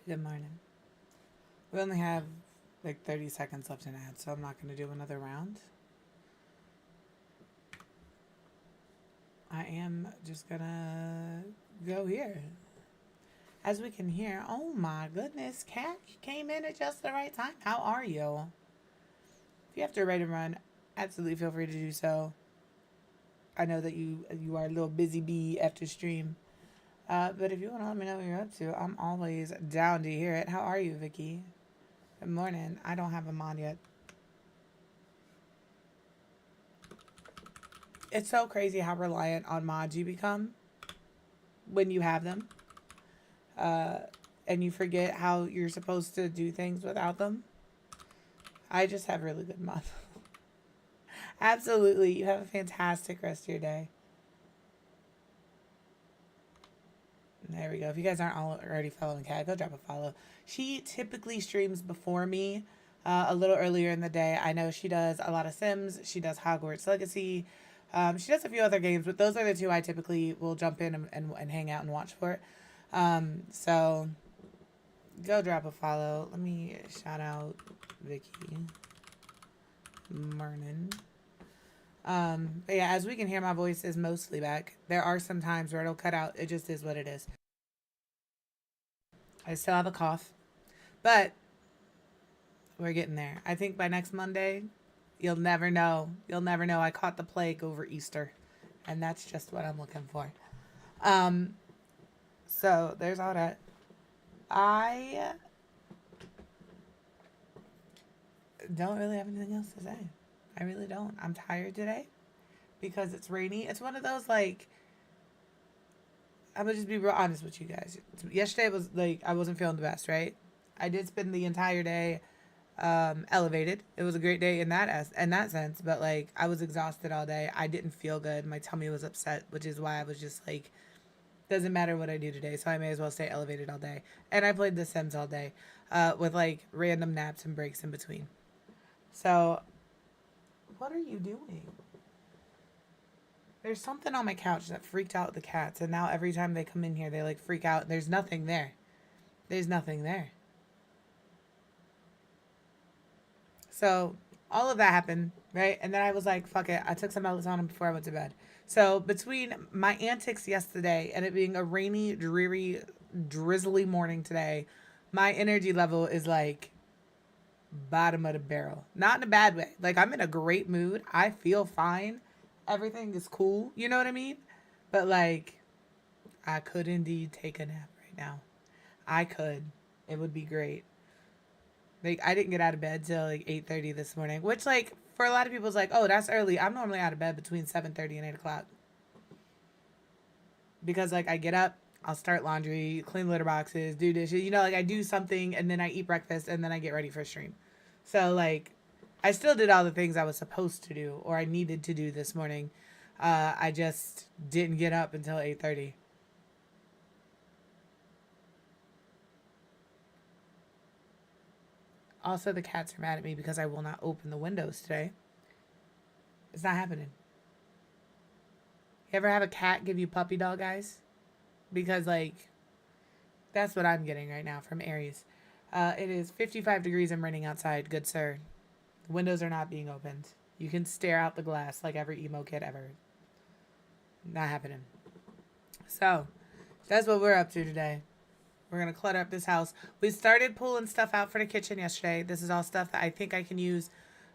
Good morning. We only have like 30 seconds left in ad, so I'm not going to do another round. I am just going to go here. As we can hear, oh my goodness, Kat, you came in at just the right time. How are you? If you have to ready to run, absolutely feel free to do so. I know that you are a little busy bee after stream. But if you want to let me know what you're up to, I'm always down to hear it. How are you, Vicky? Good morning. I don't have a mod yet. It's so crazy how reliant on mods you become when you have them. And you forget how you're supposed to do things without them. I just have really good mods. Absolutely. You have a fantastic rest of your day. There we go. If you guys aren't already following Kat, go drop a follow. She typically streams before me, a little earlier in the day. I know she does a lot of Sims. She does Hogwarts Legacy. She does a few other games, but those are the two I typically will jump in and hang out and watch for. So go drop a follow. Let me shout out Vicky Mernon. But yeah, as we can hear, my voice is mostly back. There are some times where it'll cut out. It just is what it is. I still have a cough, but we're getting there. I think by next Monday, you'll never know. You'll never know I caught the plague over Easter, and that's just what I'm looking for. So there's all that. I don't really have anything else to say. I really don't. I'm tired today because it's rainy. It's one of those, like, I'm gonna just be real honest with you guys. Yesterday was like I wasn't feeling the best, right? I did spend the entire day elevated. It was a great day in that sense, but like I was exhausted all day. I didn't feel good. My tummy was upset, which is why I was just like, doesn't matter what I do today, so I may as well stay elevated all day. And I played The Sims all day, with like random naps and breaks in between. So, what are you doing? There's something on my couch that freaked out the cats, and now every time they come in here, they like freak out. There's nothing there. There's nothing there. So all of that happened, right? And then I was like, fuck it. I took some melatonin before I went to bed. So between my antics yesterday and it being a rainy, dreary, drizzly morning today, my energy level is like bottom of the barrel. Not in a bad way. Like I'm in a great mood. I feel fine. Everything is cool. You know what I mean? But like, I could indeed take a nap right now. I could. It would be great. Like I didn't get out of bed till like 8:30 this morning, which like for a lot of people is like, oh, that's early. I'm normally out of bed between 7:30 and 8 o'clock because like I get up, I'll start laundry, clean litter boxes, do dishes. You know, like I do something and then I eat breakfast and then I get ready for stream. So like, I still did all the things I was supposed to do or I needed to do this morning. I just didn't get up until 8:30. Also, the cats are mad at me because I will not open the windows today. It's not happening. You ever have a cat give you puppy dog eyes? Because, like, that's what I'm getting right now from Aries. It is 55 degrees and raining outside, good sir. The windows are not being opened. You can stare out the glass like every emo kid ever. Not happening. So, that's what we're up to today. We're going to clutter up this house. We started pulling stuff out for the kitchen yesterday. This is all stuff that I think I can use.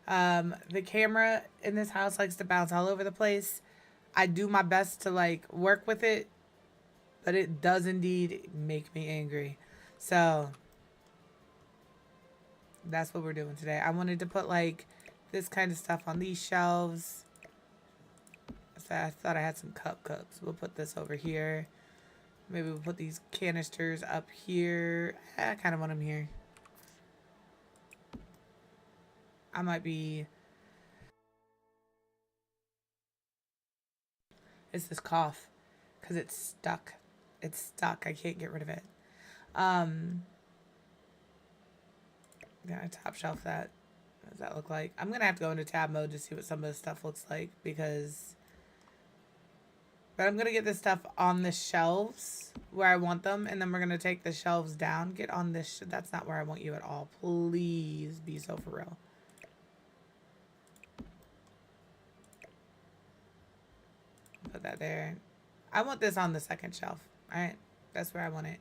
The camera in this house likes to bounce all over the place. I do my best to like work with it, but it does indeed make me angry. So that's what we're doing today. I wanted to put like this kind of stuff on these shelves. So I thought I had some cups. We'll put this over here. Maybe we'll put these canisters up here. I kind of want them here. I might be... It's this cough. Because it's stuck. It's stuck. I can't get rid of it. I'm gonna top shelf that. What does that look like? I'm gonna have to go into tab mode to see what some of this stuff looks like. Because... But I'm gonna get this stuff on the shelves. where I want them, and then we're gonna take the shelves down. Get on this. That's not where I want you at all. Please be so for real. Put that there. I want this on the second shelf. All right, that's where I want it.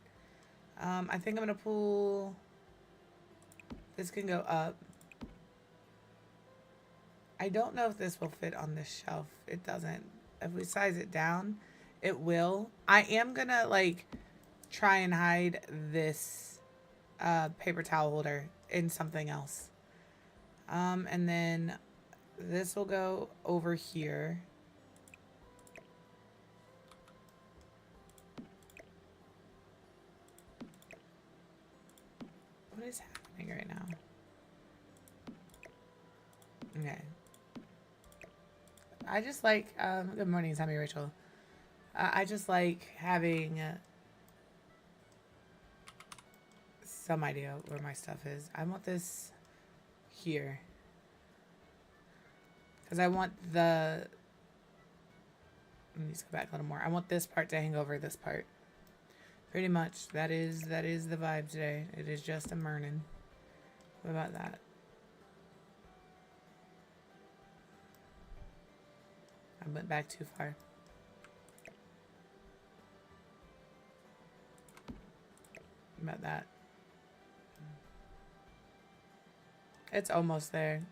I think I'm gonna pull. This can go up. I don't know if this will fit on this shelf. It doesn't. If we size it down, it will. I am gonna like try and hide this paper towel holder in something else. And then this will go over here. What is happening right now? Okay. I just like, good morning, Sammy Rachel. I just like having some idea where my stuff is. I want this here. Because I want the, let me just go back a little more. I want this part to hang over this part. Pretty much, that is the vibe today. It is just a morning. What about that? I went back too far. About that. It's almost there.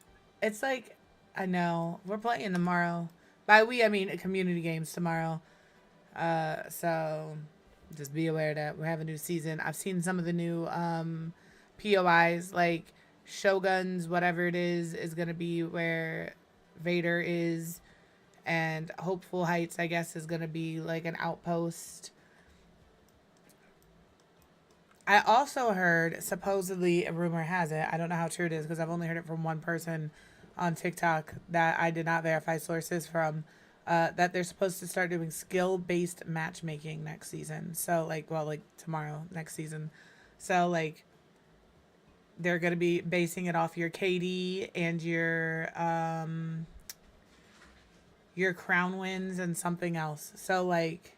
It's like, I know, we're playing tomorrow. By we, I mean community games tomorrow. So just be aware that we have a new season. I've seen some of the new POIs, like Shogun's, whatever it is going to be where Vader is. And Hopeful Heights, I guess, is going to be like an outpost. I also heard, supposedly, a rumor has it, I don't know how true it is because I've only heard it from one person on TikTok that I did not verify sources from, that they're supposed to start doing skill-based matchmaking next season. So, like, well, like tomorrow, next season. So, like, they're going to be basing it off your KD and your crown wins and something else. So, like,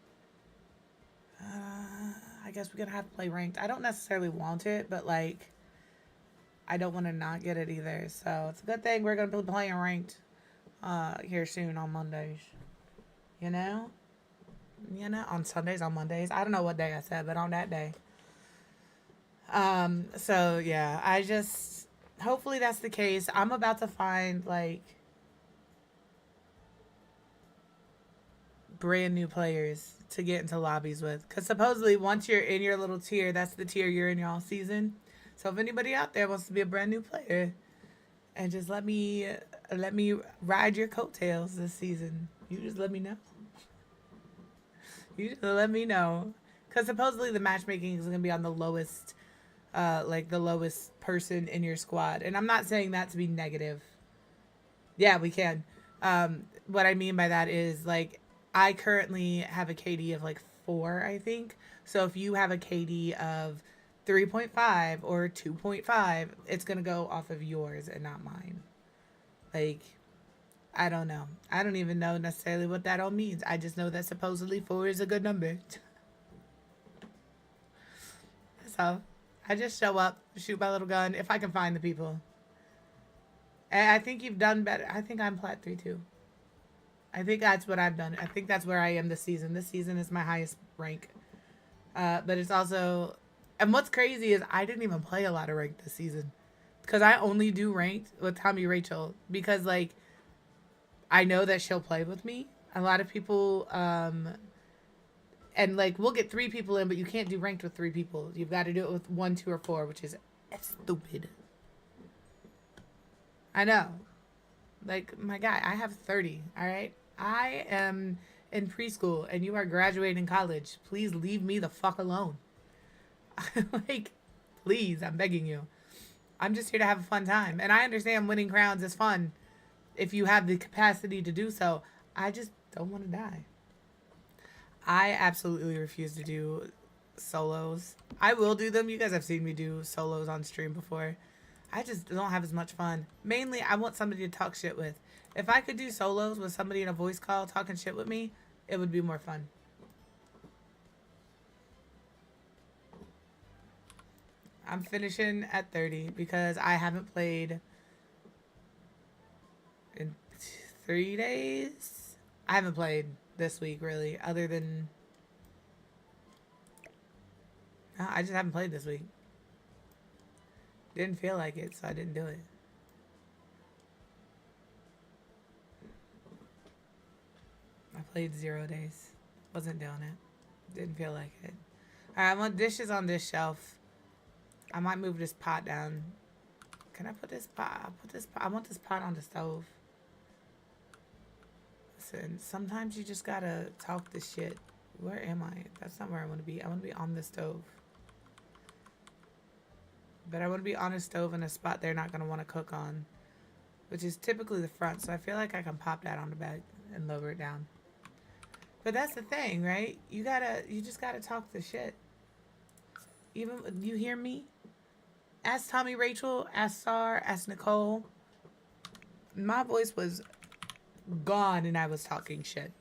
I guess we're going to have to play ranked. I don't necessarily want it, but, like, I don't want to not get it either. So, it's a good thing we're going to be playing ranked here soon on Mondays. You know? You know? On Sundays, on Mondays. I don't know what day I said, but on that day. So, yeah. I just... Hopefully that's the case. I'm about to find, like... brand new players to get into lobbies with, because supposedly once you're in your little tier, that's the tier you're in all season. So if anybody out there wants to be a brand new player and just let me ride your coattails this season, you just let me know. You just let me know, because supposedly the matchmaking is going to be on the lowest like the lowest person in your squad, and I'm not saying that to be negative. Yeah, we can. What I mean by that is, like, I currently have a KD of like 4, I think. So if you have a KD of 3.5 or 2.5, it's going to go off of yours and not mine. Like, I don't know. I don't even know necessarily what that all means. I just know that supposedly 4 is a good number. So I just show up, shoot my little gun if I can find the people. And I think you've done better. I think I'm plat 3 too. I think that's what I've done. I think that's where I am this season. This season is my highest rank. But it's also... And what's crazy is I didn't even play a lot of ranked this season. Because I only do ranked with Tommy Rachel. Because, like, I know that she'll play with me. A lot of people... and, like, we'll get 3 people in, but you can't do ranked with 3 people. You've got to do it with 1, 2, or 4, which is stupid. I know. Like, my guy, I have 30, all right? I am in preschool, and you are graduating college. Please leave me the fuck alone. Like, please, I'm begging you. I'm just here to have a fun time. And I understand winning crowns is fun if you have the capacity to do so. I just don't want to die. I absolutely refuse to do solos. I will do them. You guys have seen me do solos on stream before. I just don't have as much fun. Mainly, I want somebody to talk shit with. If I could do solos with somebody in a voice call talking shit with me, it would be more fun. I'm finishing at 30 because I haven't played in 3 days. I haven't played this week really, other than no, I just haven't played this week. Didn't feel like it, so I didn't do it. I played 0 days. Wasn't doing it. Didn't feel like it. Alright, I want dishes on this shelf. I might move this pot down. Can I put this pot? I'll put this pot. I want this pot on the stove. Listen, sometimes you just gotta talk the shit. Where am I? That's not where I want to be. I want to be on the stove. But I want to be on a stove in a spot they're not going to want to cook on, which is typically the front. So I feel like I can pop that on the back and lower it down. But that's the thing, right? You just gotta talk the shit. Even, you hear me? Ask Tommy Rachel, ask Sar, ask Nicole. My voice was gone and I was talking shit.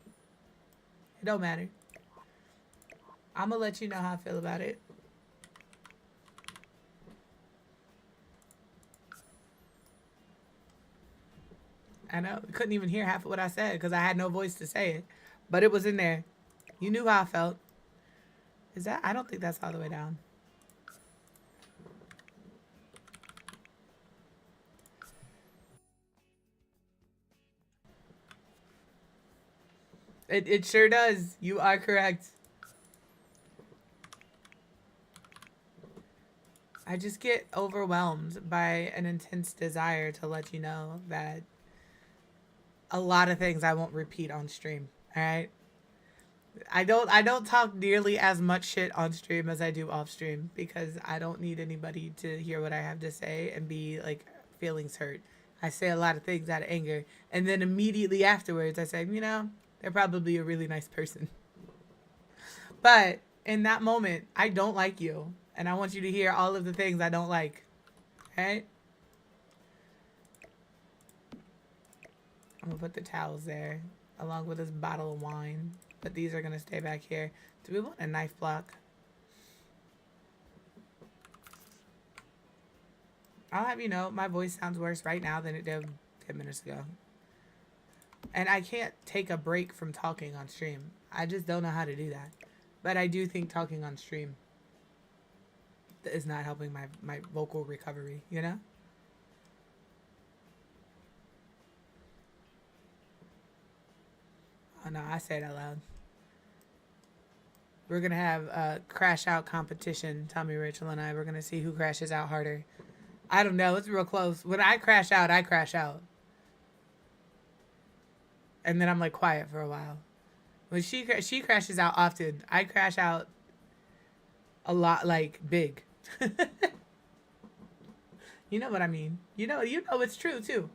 It don't matter. I'm gonna let you know how I feel about it. I know. Couldn't even hear half of what I said because I had no voice to say it. But it was in there. You knew how I felt. Is that? I don't think that's all the way down. It sure does. You are correct. I just get overwhelmed by an intense desire to let you know that a lot of things I won't repeat on stream. All right. I don't talk nearly as much shit on stream as I do off stream because I don't need anybody to hear what I have to say and be like feelings hurt. I say a lot of things out of anger, and then immediately afterwards I say, you know, they're probably a really nice person. But in that moment, I don't like you, and I want you to hear all of the things I don't like. Okay? I'm gonna put the towels there along with this bottle of wine. But these are gonna stay back here. Do we want a knife block? I'll have you know, my voice sounds worse right now than it did 10 minutes ago. And I can't take a break from talking on stream. I just don't know how to do that. But I do think talking on stream is not helping my vocal recovery, you know? Oh no, I say it out loud. We're gonna have a crash out competition, Tommy, Rachel, and I. We're gonna see who crashes out harder. I don't know. It's real close. When I crash out, I crash out. And then I'm like quiet for a while. When she crashes out often, I crash out a lot, like big. You know what I mean? You know it's true too.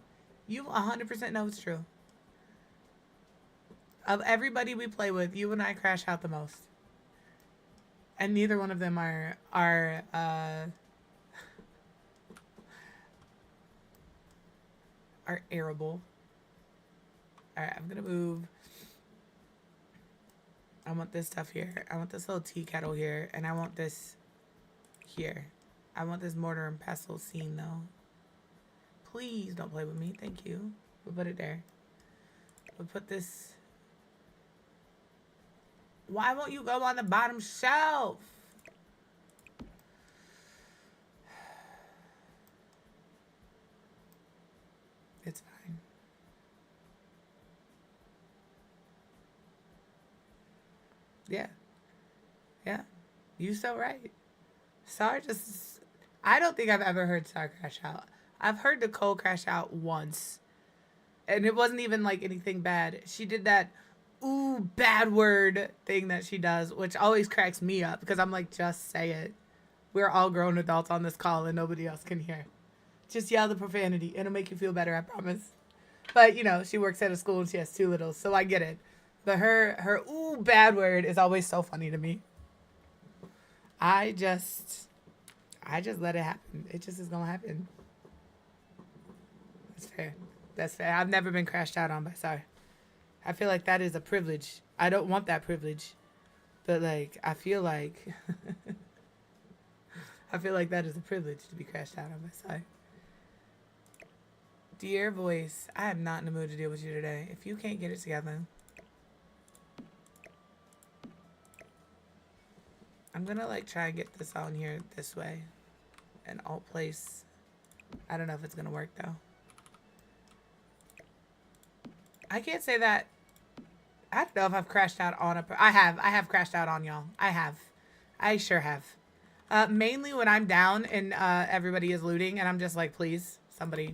You 100% know it's true. Of everybody we play with, you and I crash out the most. And neither one of them are arable. Alright, I'm gonna move. I want this stuff here. I want this little tea kettle here. And I want this here. I want this mortar and pestle scene though. Please don't play with me. Thank you. We'll put it there. We'll put this. Why won't you go on the bottom shelf? It's fine. Yeah. Yeah. You so right. Sar just... I don't think I've ever heard Sar crash out. I've heard Nicole crash out once. And it wasn't even like anything bad. She did that ooh, bad word thing that she does, which always cracks me up because I'm like, just say it. We're all grown adults on this call and nobody else can hear. Just yell the profanity. It'll make you feel better, I promise. But, you know, she works at a school and she has two littles, so I get it. But her ooh, bad word is always so funny to me. I just let it happen. It just is gonna happen. That's fair. That's fair. I've never been crashed out on by Sar. I feel like that is a privilege. I don't want that privilege. But, like, I feel like... I feel like that is a privilege to be crashed out on my side. Dear voice, I am not in the mood to deal with you today. If you can't get it together, I'm gonna like try and get this on here this way. And alt place. I don't know if it's gonna work though. I can't say that. I don't know if I've crashed out on a. I have crashed out on y'all. I sure have. Mainly when I'm down and everybody is looting and I'm just like, please,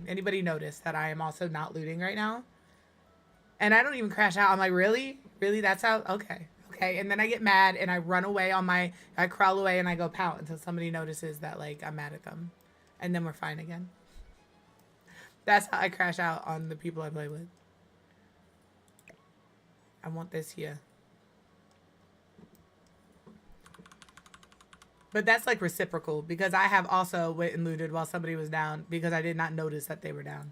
anybody notice that I am also not looting right now? And I don't even crash out. I'm like, really? Really? That's how? Okay. Okay. And then I get mad and I run away I crawl away and I go pout until somebody notices that like I'm mad at them. And then we're fine again. That's how I crash out on the people I play with. I want this here. But that's like reciprocal because I have also went and looted while somebody was down because I did not notice that they were down.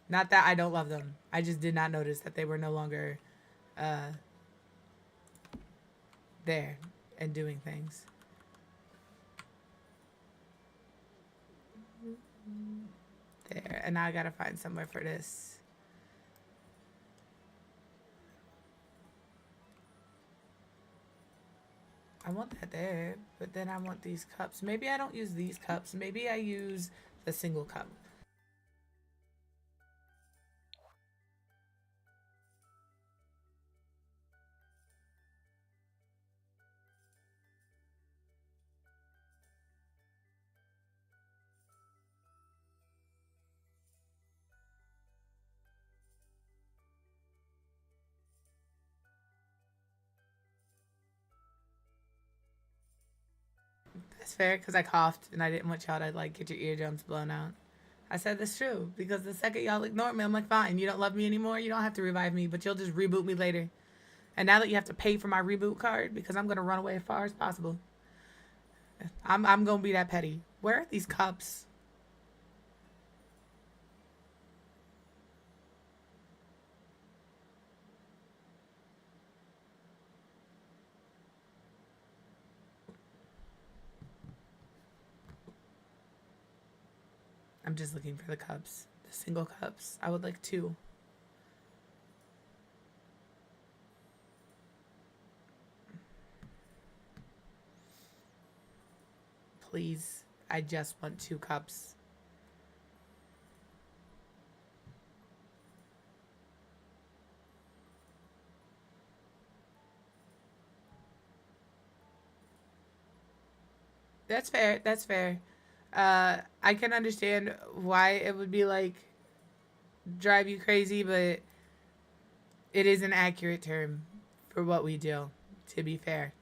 Not that I don't love them. I just did not notice that they were no longer there and doing things. There. And now I gotta find somewhere for this. I want that there, but then I want these cups. Maybe I don't use these cups. Maybe I use the single cup. That's fair, because I coughed and I didn't want y'all to like get your eardrums blown out. I said that's true, because the second y'all ignore me, I'm like, fine, you don't love me anymore, you don't have to revive me, but you'll just reboot me later. And now that you have to pay for my reboot card, because I'm going to run away as far as possible, I'm going to be that petty. Where are these cups? I'm just looking for the cups. The single cups. I would like 2. Please. I just want 2 cups. That's fair. That's fair. I can understand why it would be like drive you crazy, but it is an accurate term for what we do, to be fair.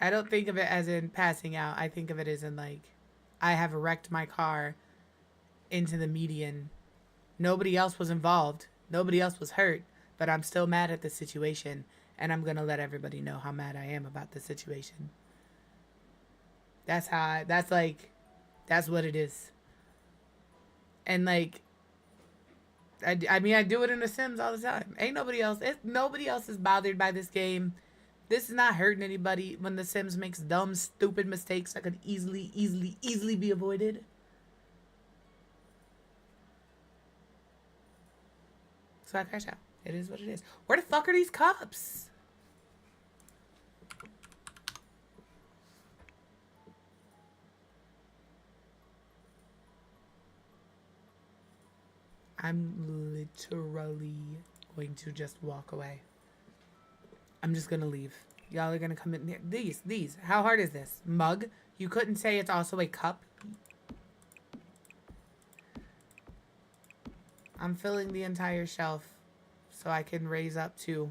I don't think of it as in passing out. I think of it as in like I have wrecked my car into the median. Nobody else was involved. Nobody else was hurt, but I'm still mad at the situation and I'm going to let everybody know how mad I am about the situation. That's that's what it is. And like, I mean, I do it in The Sims all the time. Ain't nobody else is bothered by this game. This is not hurting anybody when The Sims makes dumb, stupid mistakes that could easily be avoided. So I crash out. It is what it is. Where the fuck are these cups? I'm literally going to just walk away. I'm just gonna leave. Y'all are gonna come in here. These. How hard is this? Mug? You couldn't say it's also a cup? I'm filling the entire shelf so I can raise up 2.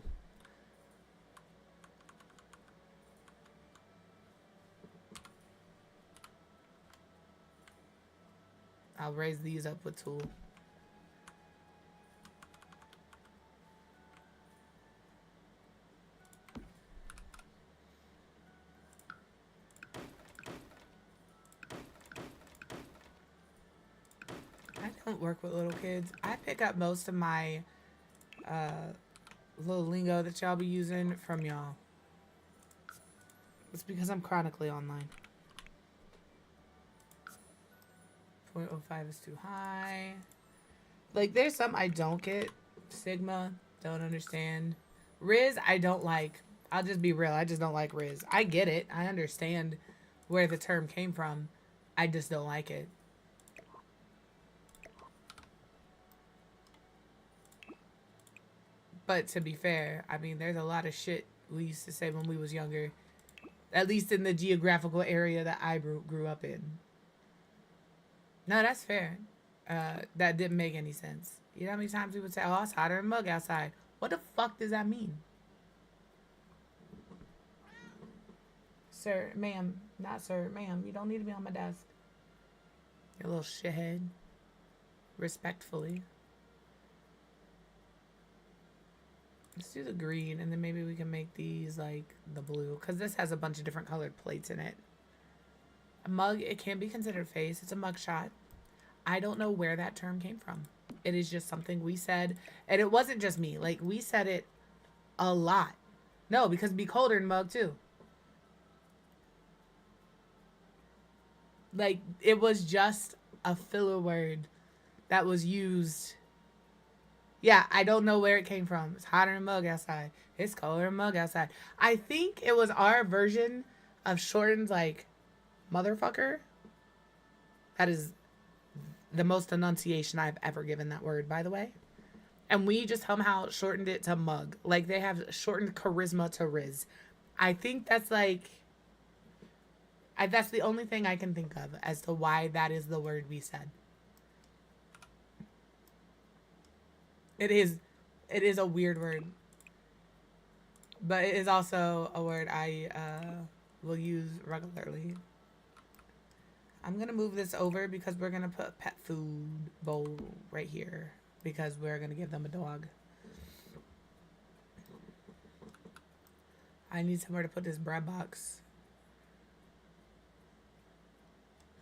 I'll raise these up with 2. I don't work with little kids. I pick up most of my little lingo that y'all be using from y'all. It's because I'm chronically online. 0.05 is too high. Like, there's some I don't get. Sigma, don't understand. Riz, I don't like. I'll just be real. I just don't like Riz. I get it. I understand where the term came from. I just don't like it. But to be fair, I mean, there's a lot of shit we used to say when we was younger. At least in the geographical area that I grew up in. No, that's fair. That didn't make any sense. You know how many times we would say, oh, it's hotter than mug outside. What the fuck does that mean? Sir, ma'am. Not sir, ma'am. You don't need to be on my desk. You little shithead. Respectfully. Let's do the green, and then maybe we can make these like the blue, because this has a bunch of different colored plates in it. A mug, it can be considered face. It's a mug shot. I don't know where that term came from. It is just something we said, and it wasn't just me. Like, we said it a lot. No, because be colder in mug too. Like, it was just a filler word that was used. Yeah, I don't know where it came from. It's hotter than mug outside. It's colder than mug outside. I think it was our version of shortened, like, motherfucker. That is the most enunciation I've ever given that word, by the way. And we just somehow shortened it to mug. Like, they have shortened charisma to Riz. I think that's like... that's the only thing I can think of as to why that is the word we said. It is a weird word. But it is also a word I will use regularly. I'm going to move this over because we're going to put pet food bowl right here. Because we're going to give them a dog. I need somewhere to put this bread box.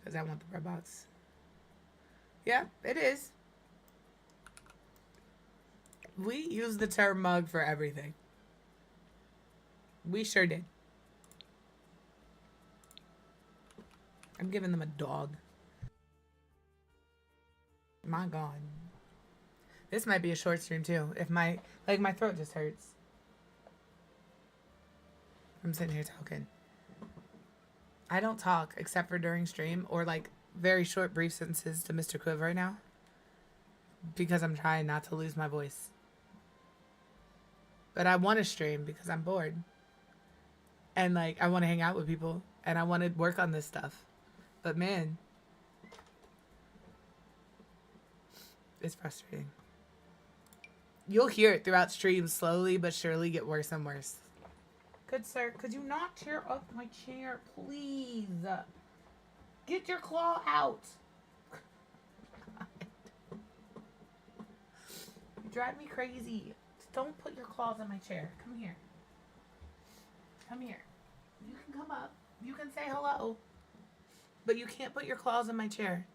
Because I want the bread box. Yeah, it is. We use the term mug for everything. We sure did. I'm giving them a dog. My God. This might be a short stream too. If my throat just hurts. I'm sitting here talking. I don't talk except for during stream or like very short brief sentences to Mr. Quiv right now. Because I'm trying not to lose my voice. But I want to stream because I'm bored. And like I want to hang out with people and I want to work on this stuff. But man, it's frustrating. You'll hear it throughout streams slowly but surely get worse and worse. Good sir, could you not tear up my chair, please? Get your claw out. You drive me crazy. Don't put your claws on my chair. Come here. Come here. You can come up. You can say hello. But you can't put your claws in my chair.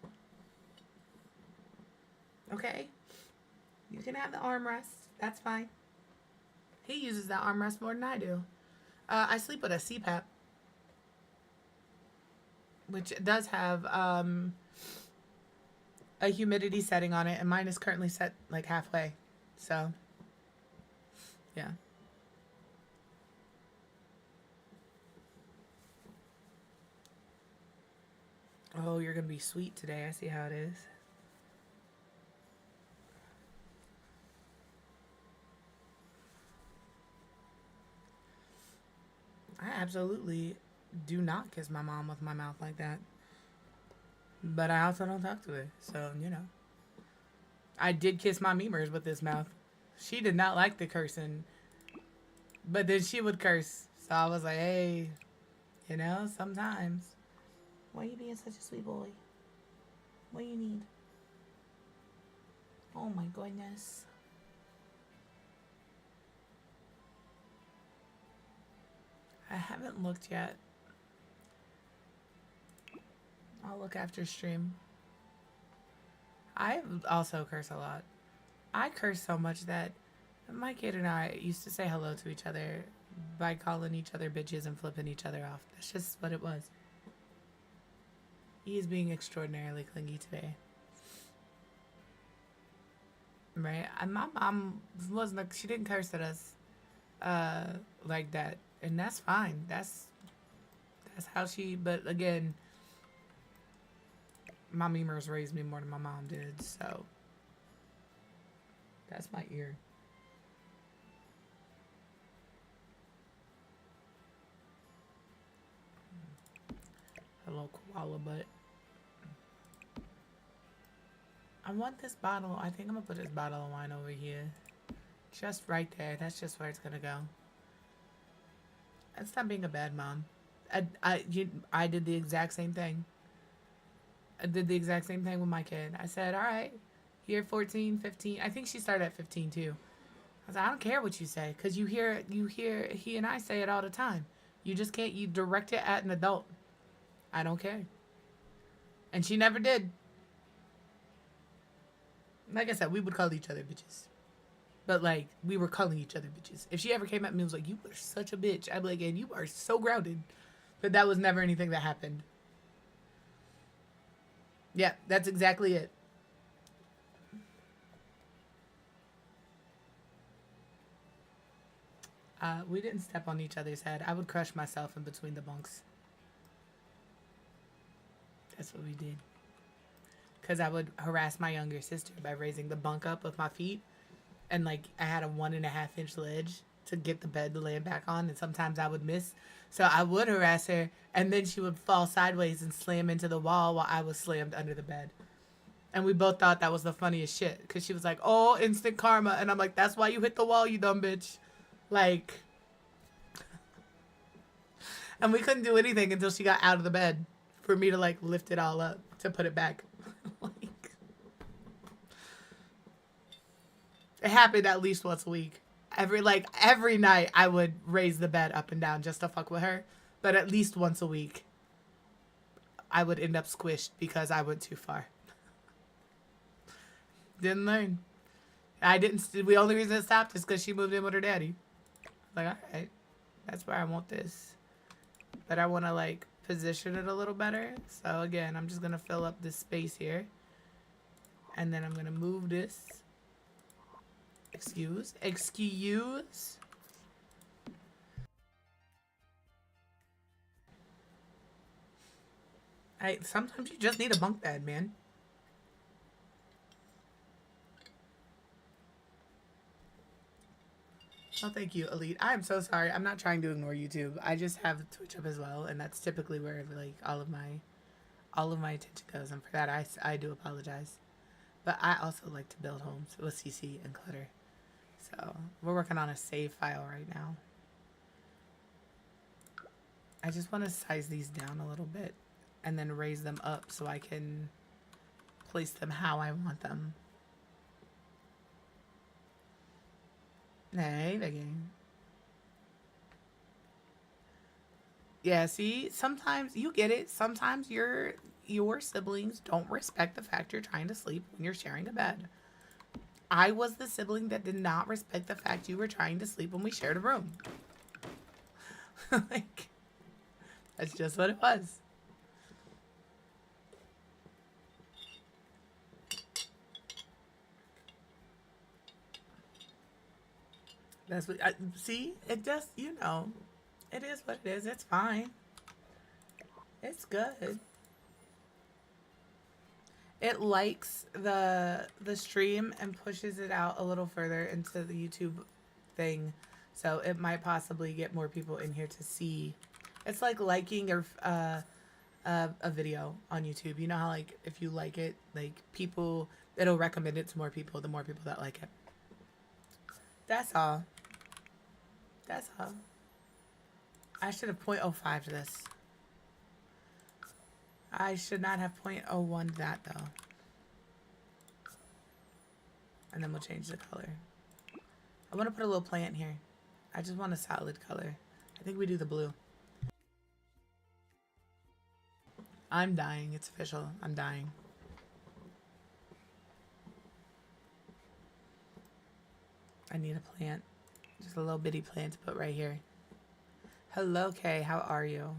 Okay? You can have the armrest. That's fine. He uses that armrest more than I do. I sleep with a CPAP. Which does have a humidity setting on it. And mine is currently set like halfway. So, yeah. Oh, you're going to be sweet today. I see how it is. I absolutely do not kiss my mom with my mouth like that. But I also don't talk to her. So, you know. I did kiss my memers with this mouth. She did not like the cursing. But then she would curse. So I was like, hey, you know, sometimes. Why are you being such a sweet boy? What do you need? Oh my goodness. I haven't looked yet. I'll look after stream. I also curse a lot. I curse so much that my kid and I used to say hello to each other by calling each other bitches and flipping each other off. That's just what it was. He is being extraordinarily clingy today. Right? And my mom wasn't like, she didn't curse at us like that. And that's fine. That's how she, but again, my memers raised me more than my mom did, so that's my ear. Hello, koala butt. I want this bottle. I think I'm gonna put this bottle of wine over here. Just right there. That's just where it's gonna go. That's not being a bad mom. I did the exact same thing. I did the exact same thing with my kid. I said, all right, you're 14, 15. I think she started at 15 too. I was like, I don't care what you say, because you hear he and I say it all the time. You just can't, you direct it at an adult. I don't care. And she never did. Like I said, we would call each other bitches. But, like, we were calling each other bitches. If she ever came at me and was like, you are such a bitch, I'd be like, and you are so grounded. But that was never anything that happened. Yeah, that's exactly it. We didn't step on each other's head. I would crush myself in between the bunks. That's what we did. Because I would harass my younger sister by raising the bunk up with my feet. And, like, I had a 1.5-inch ledge to get the bed to land back on. And sometimes I would miss. So I would harass her. And then she would fall sideways and slam into the wall while I was slammed under the bed. And we both thought that was the funniest shit. Because she was like, oh, instant karma. And I'm like, that's why you hit the wall, you dumb bitch. Like. And we couldn't do anything until she got out of the bed. For me to, like, lift it all up. To put it back. Like. It happened at least once a week. Every night I would raise the bed up and down just to fuck with her. But at least once a week, I would end up squished because I went too far. Didn't learn. The only reason it stopped is because she moved in with her daddy. Like, alright, that's where I want this. But I want to, like, position it a little better. So again, I'm just going to fill up this space here. And then I'm going to move this. Excuse. Sometimes you just need a bunk bed, man. Oh, thank you, Elite. I'm so sorry. I'm not trying to ignore YouTube. I just have Twitch up as well, and that's typically where, like, all of my attention goes. And for that, I do apologize. But I also like to build homes with CC and clutter. So we're working on a save file right now. I just want to size these down a little bit and then raise them up so I can place them how I want them. Hey, again. Yeah, see, sometimes you get it. Sometimes your siblings don't respect the fact you're trying to sleep when you're sharing a bed. I was the sibling that did not respect the fact you were trying to sleep when we shared a room. Like, that's just what it was. That's what see, it just, you know, it is what it is. It's fine. It's good. It likes the stream and pushes it out a little further into the YouTube thing, so it might possibly get more people in here to see. It's like liking a video on YouTube. You know how, like, if you like it, like, people, it'll recommend it to more people, the more people that like it. That's all. That's all. I should have 0.05 to this. I should not have 0.01 that, though. And then we'll change the color. I want to put a little plant here. I just want a solid color. I think we do the blue. I'm dying. It's official. I'm dying. I need a plant. Just a little bitty plant to put right here. Hello, Kay. How are you?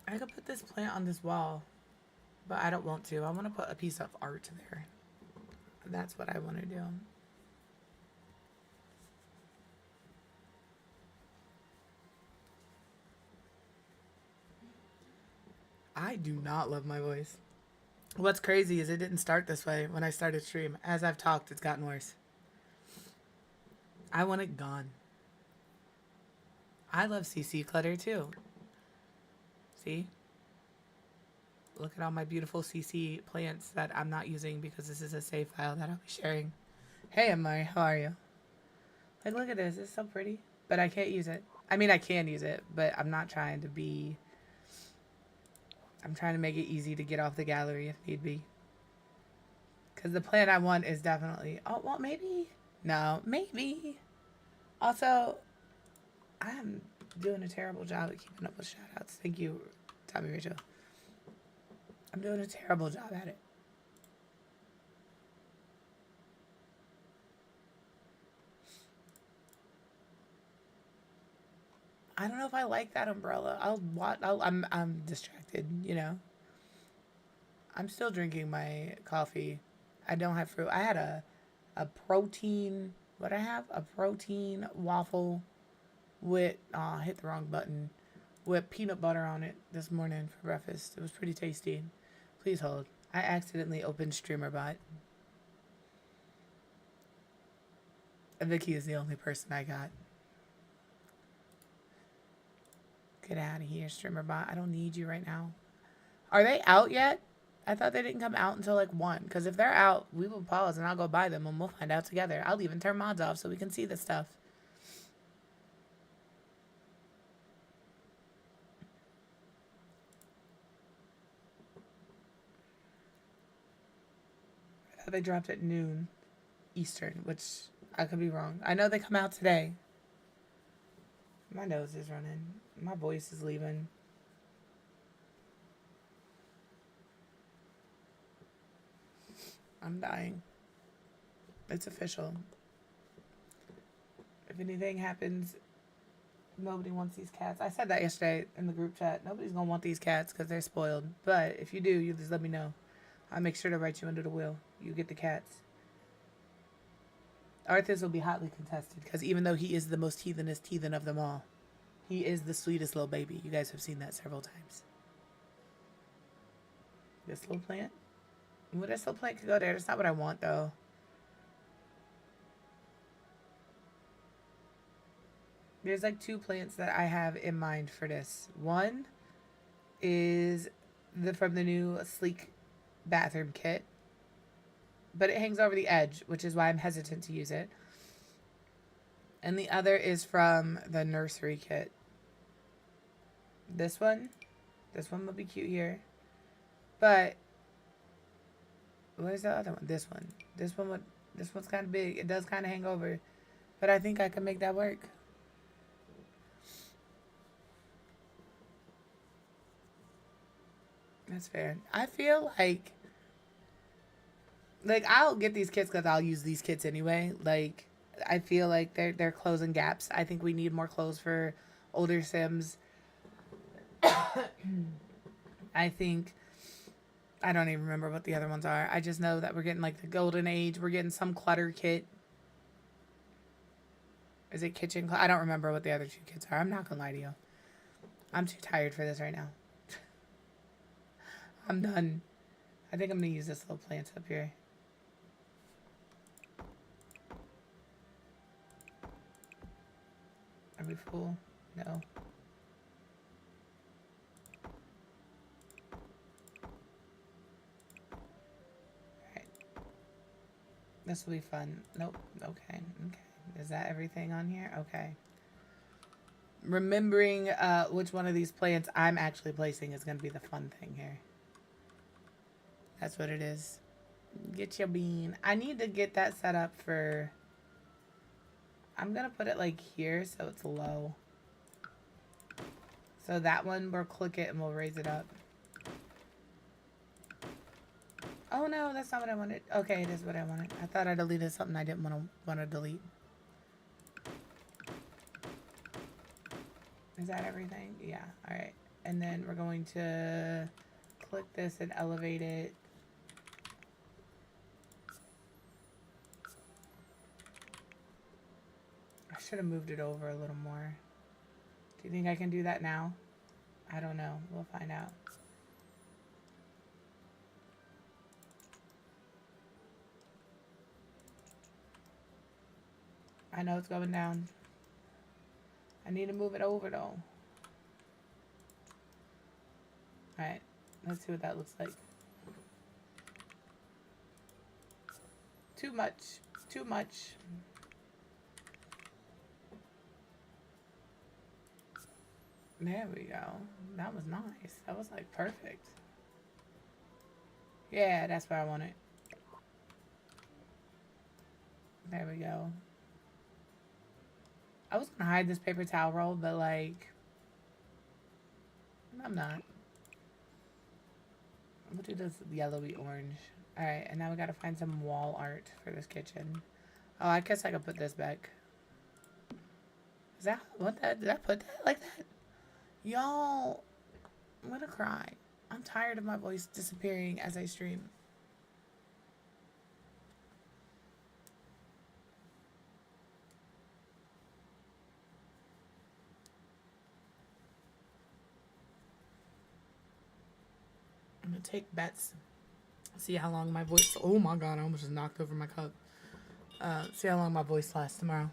I could put this plant on this wall, but I don't want to. I want to put a piece of art there. That's what I want to do. I do not love my voice. What's crazy is it didn't start this way when I started stream. As I've talked, it's gotten worse. I want it gone. I love CC clutter too. See? Look at all my beautiful CC plants that I'm not using because this is a save file that I'll be sharing. Hey, Amari, how are you? Like, look at this. It's so pretty. But I can't use it. I mean, I can use it, but I'm not trying to be... I'm trying to make it easy to get off the gallery if need be. Because the plant I want is definitely... Oh, well, maybe... No, maybe. Also, I'm doing a terrible job at keeping up with shoutouts. Thank you, Tommy Rachel. I'm doing a terrible job at it. I don't know if I like that umbrella. I'm distracted, you know. I'm still drinking my coffee. I don't have fruit. I had a protein. What I have? A protein waffle with hit the wrong button with peanut butter on it this morning for breakfast. It was pretty tasty. Please hold. I accidentally opened StreamerBot. And Vicky is the only person I got. Get out of here, StreamerBot. I don't need you right now. Are they out yet? I thought they didn't come out until like 1. Because if they're out, we will pause and I'll go buy them and we'll find out together. I'll even turn mods off so we can see the stuff. I thought they dropped at noon Eastern, which I could be wrong. I know they come out today. My nose is running. My voice is leaving. I'm dying. It's official. If anything happens, nobody wants these cats. I said that yesterday in the group chat. Nobody's gonna want these cats because they're spoiled. But if you do, you just let me know. I'll make sure to write you under the will. You get the cats. Arthur's will be hotly contested because even though he is the most heathenest heathen of them all, he is the sweetest little baby. You guys have seen that several times. This little plant? Well, this little plant could go there. That's not what I want, though. There's like 2 plants that I have in mind for this. One is from the new sleek bathroom kit, but it hangs over the edge, which is why I'm hesitant to use it. And the other is from the nursery kit. This one would be cute here. But where's the other one? This one. This one's kind of big. It does kind of hang over, but I think I can make that work. That's fair. I feel like I'll get these kits because I'll use these kits anyway. Like, I feel like they're closing gaps. I think we need more clothes for older Sims. I think I don't even remember what the other ones are. I just know that we're getting like the golden age. We're getting some clutter kit. Is it kitchen? I don't remember what the other 2 kits are. I'm not gonna lie to you. I'm too tired for this right now. I'm done. I think I'm gonna use this little plant up here. Are we full? No. Alright. This will be fun. Nope. Okay. Is that everything on here? Okay. Remembering which one of these plants I'm actually placing is going to be the fun thing here. That's what it is. Get your bean. I need to get that set up for... I'm going to put it like here so it's low. So that one, we'll click it and we'll raise it up. Oh no, that's not what I wanted. Okay, it is what I wanted. I thought I deleted something I didn't want to delete. Is that everything? Yeah. All right. And then we're going to click this and elevate it. I should have moved it over a little more. Do you think I can do that now? I don't know. We'll find out. I know it's going down. I need to move it over though. Alright. Let's see what that looks like. Too much. Too much. There we go. That was nice. That was like perfect. Yeah, that's where I want it. There we go. I was gonna hide this paper towel roll, but like, I'm not. We'll do this yellowy orange. Alright, and now we gotta find some wall art for this kitchen. Oh, I guess I could put this back. Is that what that? Did I put that like that? Y'all, I'm gonna cry. I'm tired of my voice disappearing as I stream. I'm gonna take bets. See how long my voice. Oh my god, I almost just knocked over my cup. See how long my voice lasts tomorrow.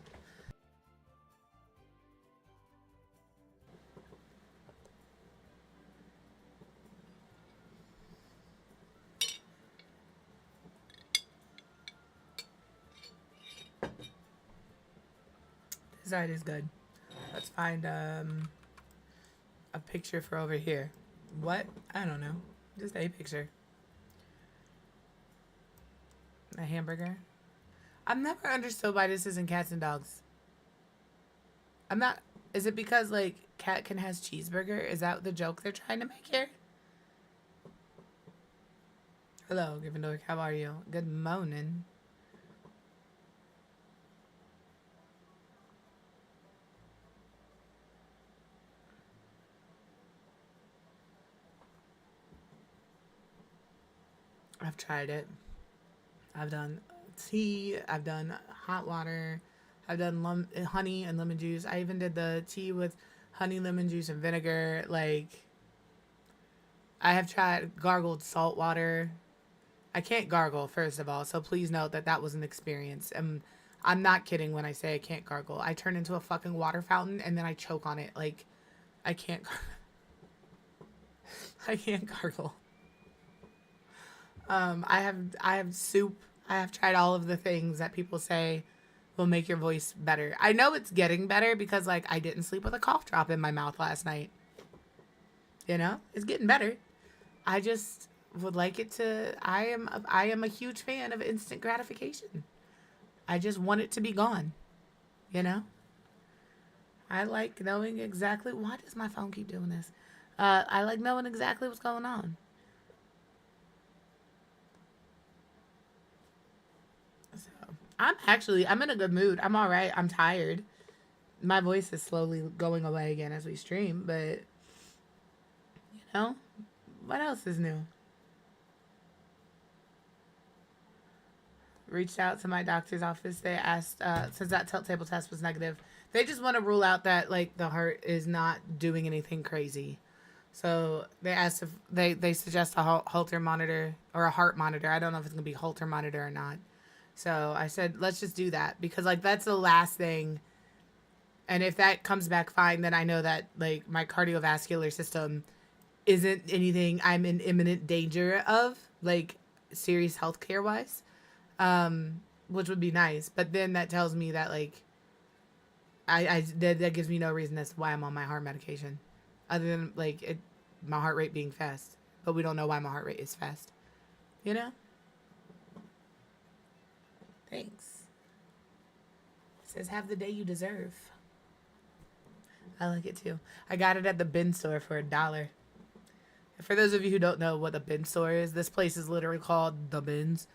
This side is good. Let's find a picture for over here. What? I don't know. Just a picture. A hamburger. I've never understood why this isn't cats and dogs. I'm not. Is it because like cat can has cheeseburger? Is that the joke they're trying to make here? Hello, Gryffindor. How are you? Good morning. I've tried it. I've done tea. I've done hot water. I've done honey and lemon juice. I even did the tea with honey, lemon juice, and vinegar. Like, I have tried gargled salt water. I can't gargle, first of all, so please note that that was an experience. And I'm not kidding when I say I can't gargle. I turn into a fucking water fountain and then I choke on it. Like, I can't. I can't gargle. I have soup. I have tried all of the things that people say will make your voice better. I know it's getting better because like I didn't sleep with a cough drop in my mouth last night. You know, it's getting better. I just would like it to. I am a huge fan of instant gratification. I just want it to be gone. You know. I like knowing exactly. Why does my phone keep doing this? I like knowing exactly what's going on. I'm in a good mood. I'm all right. I'm tired. My voice is slowly going away again as we stream, but you know, what else is new? Reached out to my doctor's office. They asked, since that tilt table test was negative, they just want to rule out that like the heart is not doing anything crazy. So they asked if they suggest a Holter monitor or a heart monitor. I don't know if it's gonna be Holter monitor or not. So I said, let's just do that because like that's the last thing. And if that comes back fine, then I know that like my cardiovascular system isn't anything I'm in imminent danger of, like serious healthcare wise, which would be nice. But then that tells me that like that gives me no reason as to why I'm on my heart medication, other than like my heart rate being fast. But we don't know why my heart rate is fast. You know. Thanks. It says, have the day you deserve. I like it too. I got it at the bin store for $1. For those of you who don't know what the bin store is, this place is literally called The Bins.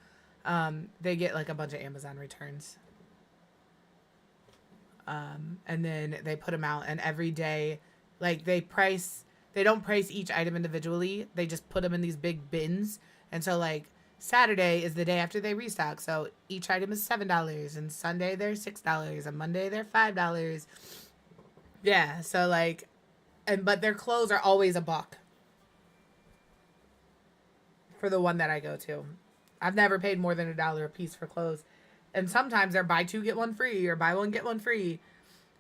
They get like a bunch of Amazon returns. And then they put them out, and every day, like they don't price each item individually. They just put them in these big bins. And so like Saturday is the day after they restock. So each item is $7, and Sunday they're $6, and Monday they're $5. Yeah. So like, but their clothes are always $1 for the one that I go to. I've never paid more than $1 a piece for clothes. And sometimes they're buy 2 get 1 free, or buy 1 get 1 free.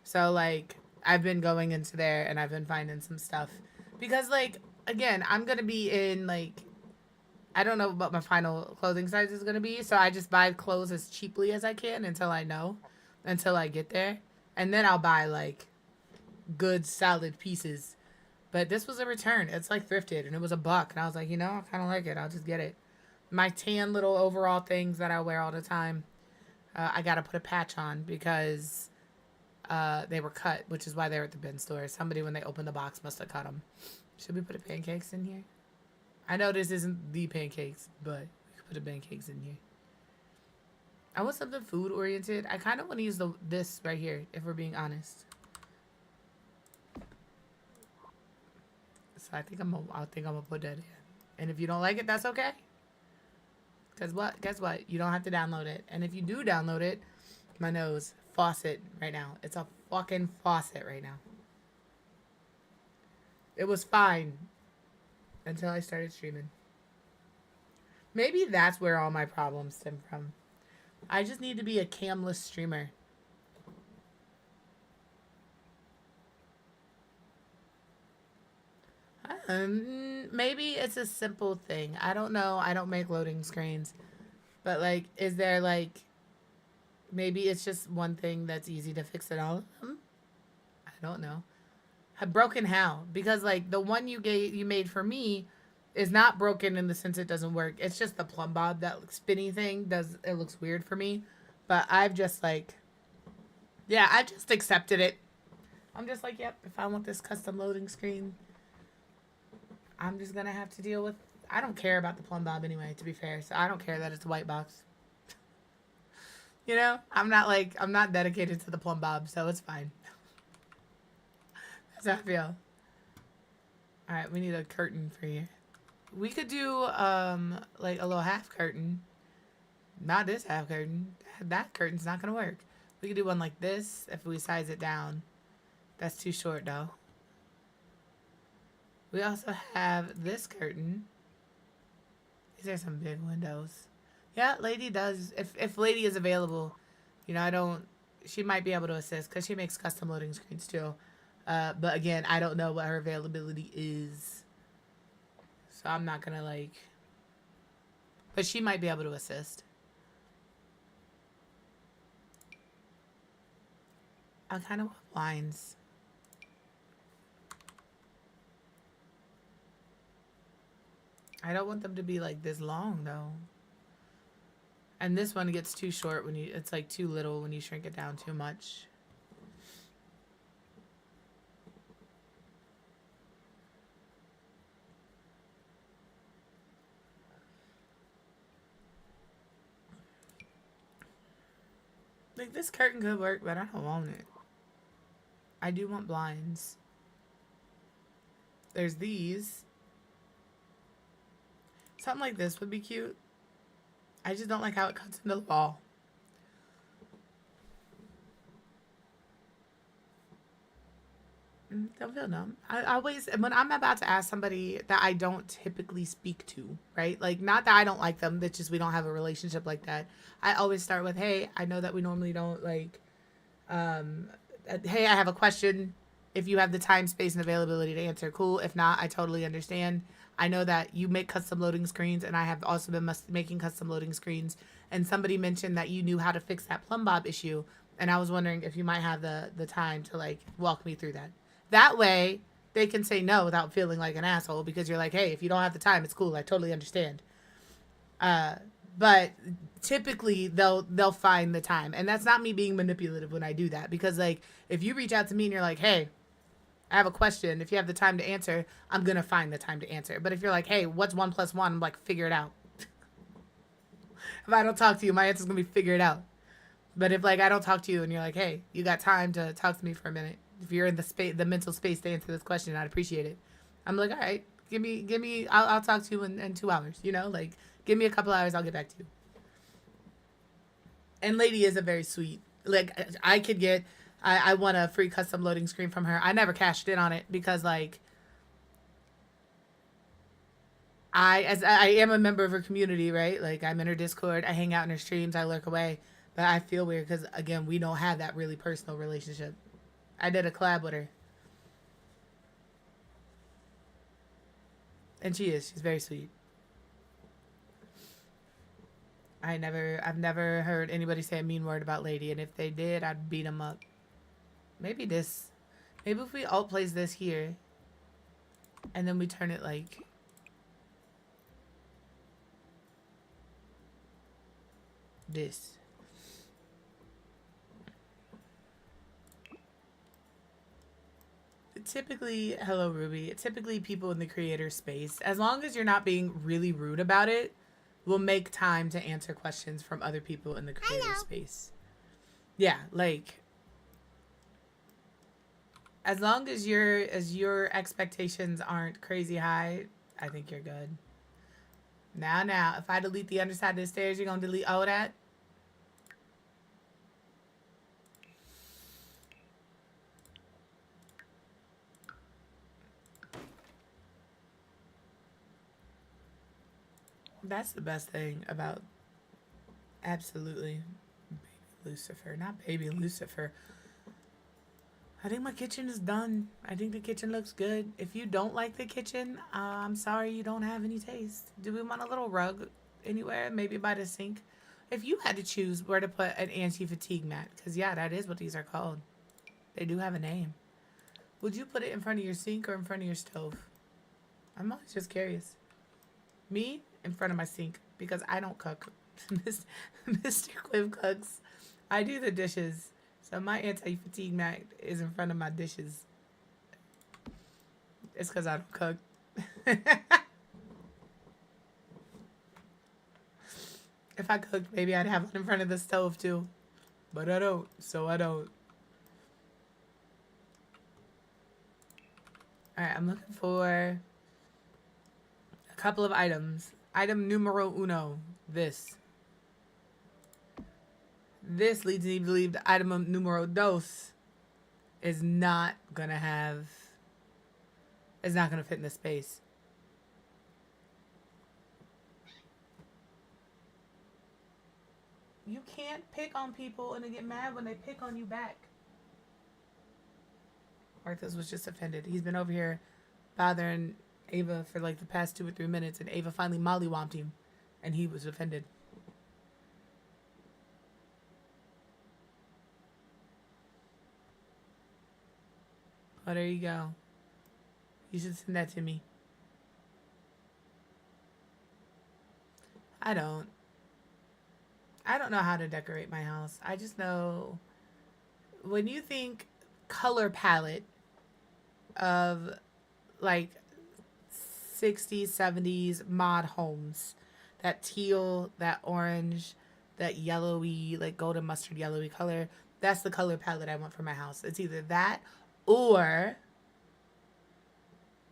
So like I've been going into there and I've been finding some stuff because like again, I'm going to be in like, I don't know what my final clothing size is going to be. So I just buy clothes as cheaply as I can until I get there. And then I'll buy like good solid pieces. But this was a return. It's like thrifted, and it was $1. And I was like, you know, I kind of like it. I'll just get it. My tan little overall things that I wear all the time, I got to put a patch on because they were cut, which is why they were at the bin store. Somebody, when they opened the box, must have cut them. Should we put the pancakes in here? I know this isn't the pancakes, but we could put the pancakes in here. I want something food oriented. I kind of want to use this right here, if we're being honest. So I think I'm gonna put that in. And if you don't like it, that's okay. Cause what? Guess what? You don't have to download it. And if you do download it, my nose, faucet right now. It's a fucking faucet right now. It was fine until I started streaming. Maybe that's where all my problems stem from. I just need to be a camless streamer. Maybe it's a simple thing. I don't know. I don't make loading screens. But, like, is there, like, maybe it's just one thing that's easy to fix in all of them? I don't know. Broken how? Because, like, the one you made for me is not broken in the sense it doesn't work. It's just the plumb bob, that spinny thing, it looks weird for me. But I've just, like, yeah, I just accepted it. I'm just like, yep, if I want this custom loading screen, I'm just going to have to deal with... I don't care about the plumb bob anyway, to be fair. So I don't care that it's a white box. You know? I'm not dedicated to the plumb bob, so it's fine. That's how I feel. Alright, we need a curtain for you. We could do, like a little half curtain. Not this half curtain. That curtain's not going to work. We could do one like this if we size it down. That's too short, though. We also have this curtain. These are some big windows. Yeah, Lady does. If Lady is available, you know, she might be able to assist because she makes custom loading screens too. But again, I don't know what her availability is. So I'm not going to like... But she might be able to assist. I kind of want blinds. I don't want them to be like this long though. And this one gets too short when it's like too little when you shrink it down too much. Like this curtain could work, but I don't want it. I do want blinds. There's these. Something like this would be cute. I just don't like how it cuts into the wall. Don't feel dumb. I always, when I'm about to ask somebody that I don't typically speak to, right? Like, not that I don't like them, it's just we don't have a relationship like that. I always start with, hey, I know that we normally don't, like, hey, I have a question. If you have the time, space, and availability to answer, cool. If not, I totally understand. I know that you make custom loading screens, and I have also been making custom loading screens. And somebody mentioned that you knew how to fix that plumb bob issue, and I was wondering if you might have the time to, like, walk me through that. That way, they can say no without feeling like an asshole, because you're like, hey, if you don't have the time, it's cool. I totally understand. But typically, they'll find the time. And that's not me being manipulative when I do that, because, like, if you reach out to me and you're like, hey, I have a question. If you have the time to answer, I'm going to find the time to answer. But if you're like, hey, what's 1 + 1? I'm like, figure it out. If I don't talk to you, my answer's going to be figure it out. But if like I don't talk to you and you're like, hey, you got time to talk to me for a minute. If you're in the space, the mental space to answer this question, I'd appreciate it. I'm like, all right, give me, I'll talk to you in 2 hours, you know, like give me a couple hours, I'll get back to you. And lady is a very sweet, like I could get, I want a free custom loading screen from her. I never cashed in on it because like, as I am a member of her community, right? Like I'm in her Discord, I hang out in her streams, I lurk away, but I feel weird because again, we don't have that really personal relationship. I did a collab with her, and she's very sweet. I've never heard anybody say a mean word about Lady, and if they did, I'd beat them up. Maybe if we alt place this here, and then we turn it like this. Typically, hello Ruby. Typically, people in the creator space, as long as you're not being really rude about it, will make time to answer questions from other people in the creator space. Yeah, like as long as your expectations aren't crazy high, I think you're good. Now, if I delete the underside of the stairs, you're gonna delete all of that? That's the best thing about absolutely Baby Lucifer. Not Baby Lucifer. I think my kitchen is done. I think the kitchen looks good. If you don't like the kitchen, I'm sorry you don't have any taste. Do we want a little rug anywhere? Maybe by the sink? If you had to choose where to put an anti-fatigue mat, because yeah, that is what these are called. They do have a name. Would you put it in front of your sink or in front of your stove? I'm always just curious. Me, in front of my sink, because I don't cook. Mr. Quiv cooks. I do the dishes. So my anti-fatigue mat is in front of my dishes. It's because I don't cook. If I cooked, maybe I'd have one in front of the stove too. But I don't, so I don't. Alright, I'm looking for a couple of items. Item numero uno. This. This leads me to believe the item numero dos is not gonna have, is not gonna fit in the space. You can't pick on people and they get mad when they pick on you back. Arthas was just offended. He's been over here bothering Ava for like the past 2 or 3 minutes, and Ava finally mollywomped him, and he was offended. Oh, there you go. You should send that to me. I don't know how to decorate my house. I just know when you think color palette of like 60s, 70s mod homes, that teal, that orange, that yellowy, like golden mustard yellowy color, that's the color palette I want for my house. It's either that or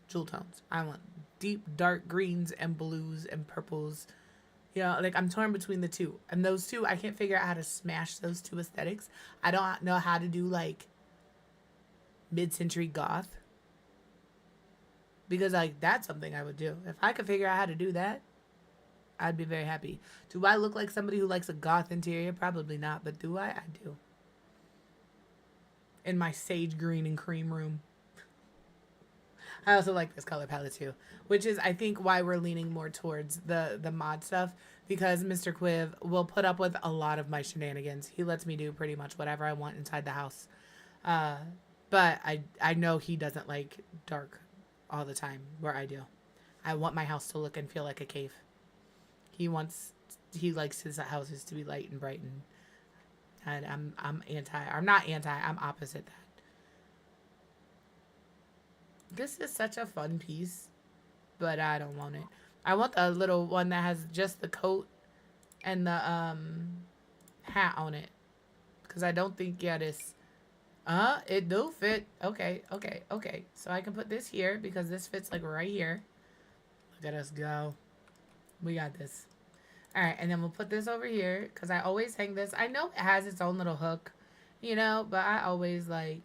jewel tones. I want deep dark greens and blues and purples. You know, like I'm torn between the two. And those two, I can't figure out how to smash those two aesthetics. I don't know how to do like mid-century goth. Because like that's something I would do. If I could figure out how to do that, I'd be very happy. Do I look like somebody who likes a goth interior? Probably not, but do I? I do. In my sage green and cream room. I also like this color palette too, which is I think why we're leaning more towards the mod stuff, because Mr. Quiv will put up with a lot of my shenanigans. He lets me do pretty much whatever I want inside the house. But I know he doesn't like dark all the time where I do. I want my house to look and feel like a cave. He likes his houses to be light and bright, and I'm not anti, I'm opposite that. This is such a fun piece, but I don't want it. I want the little one that has just the coat and the hat on it. Because I don't think, yeah, this... it do fit. Okay, okay, okay. So I can put this here because this fits like right here. Look at us go. We got this. All right, and then we'll put this over here because I always hang this. I know it has its own little hook, you know, but I always like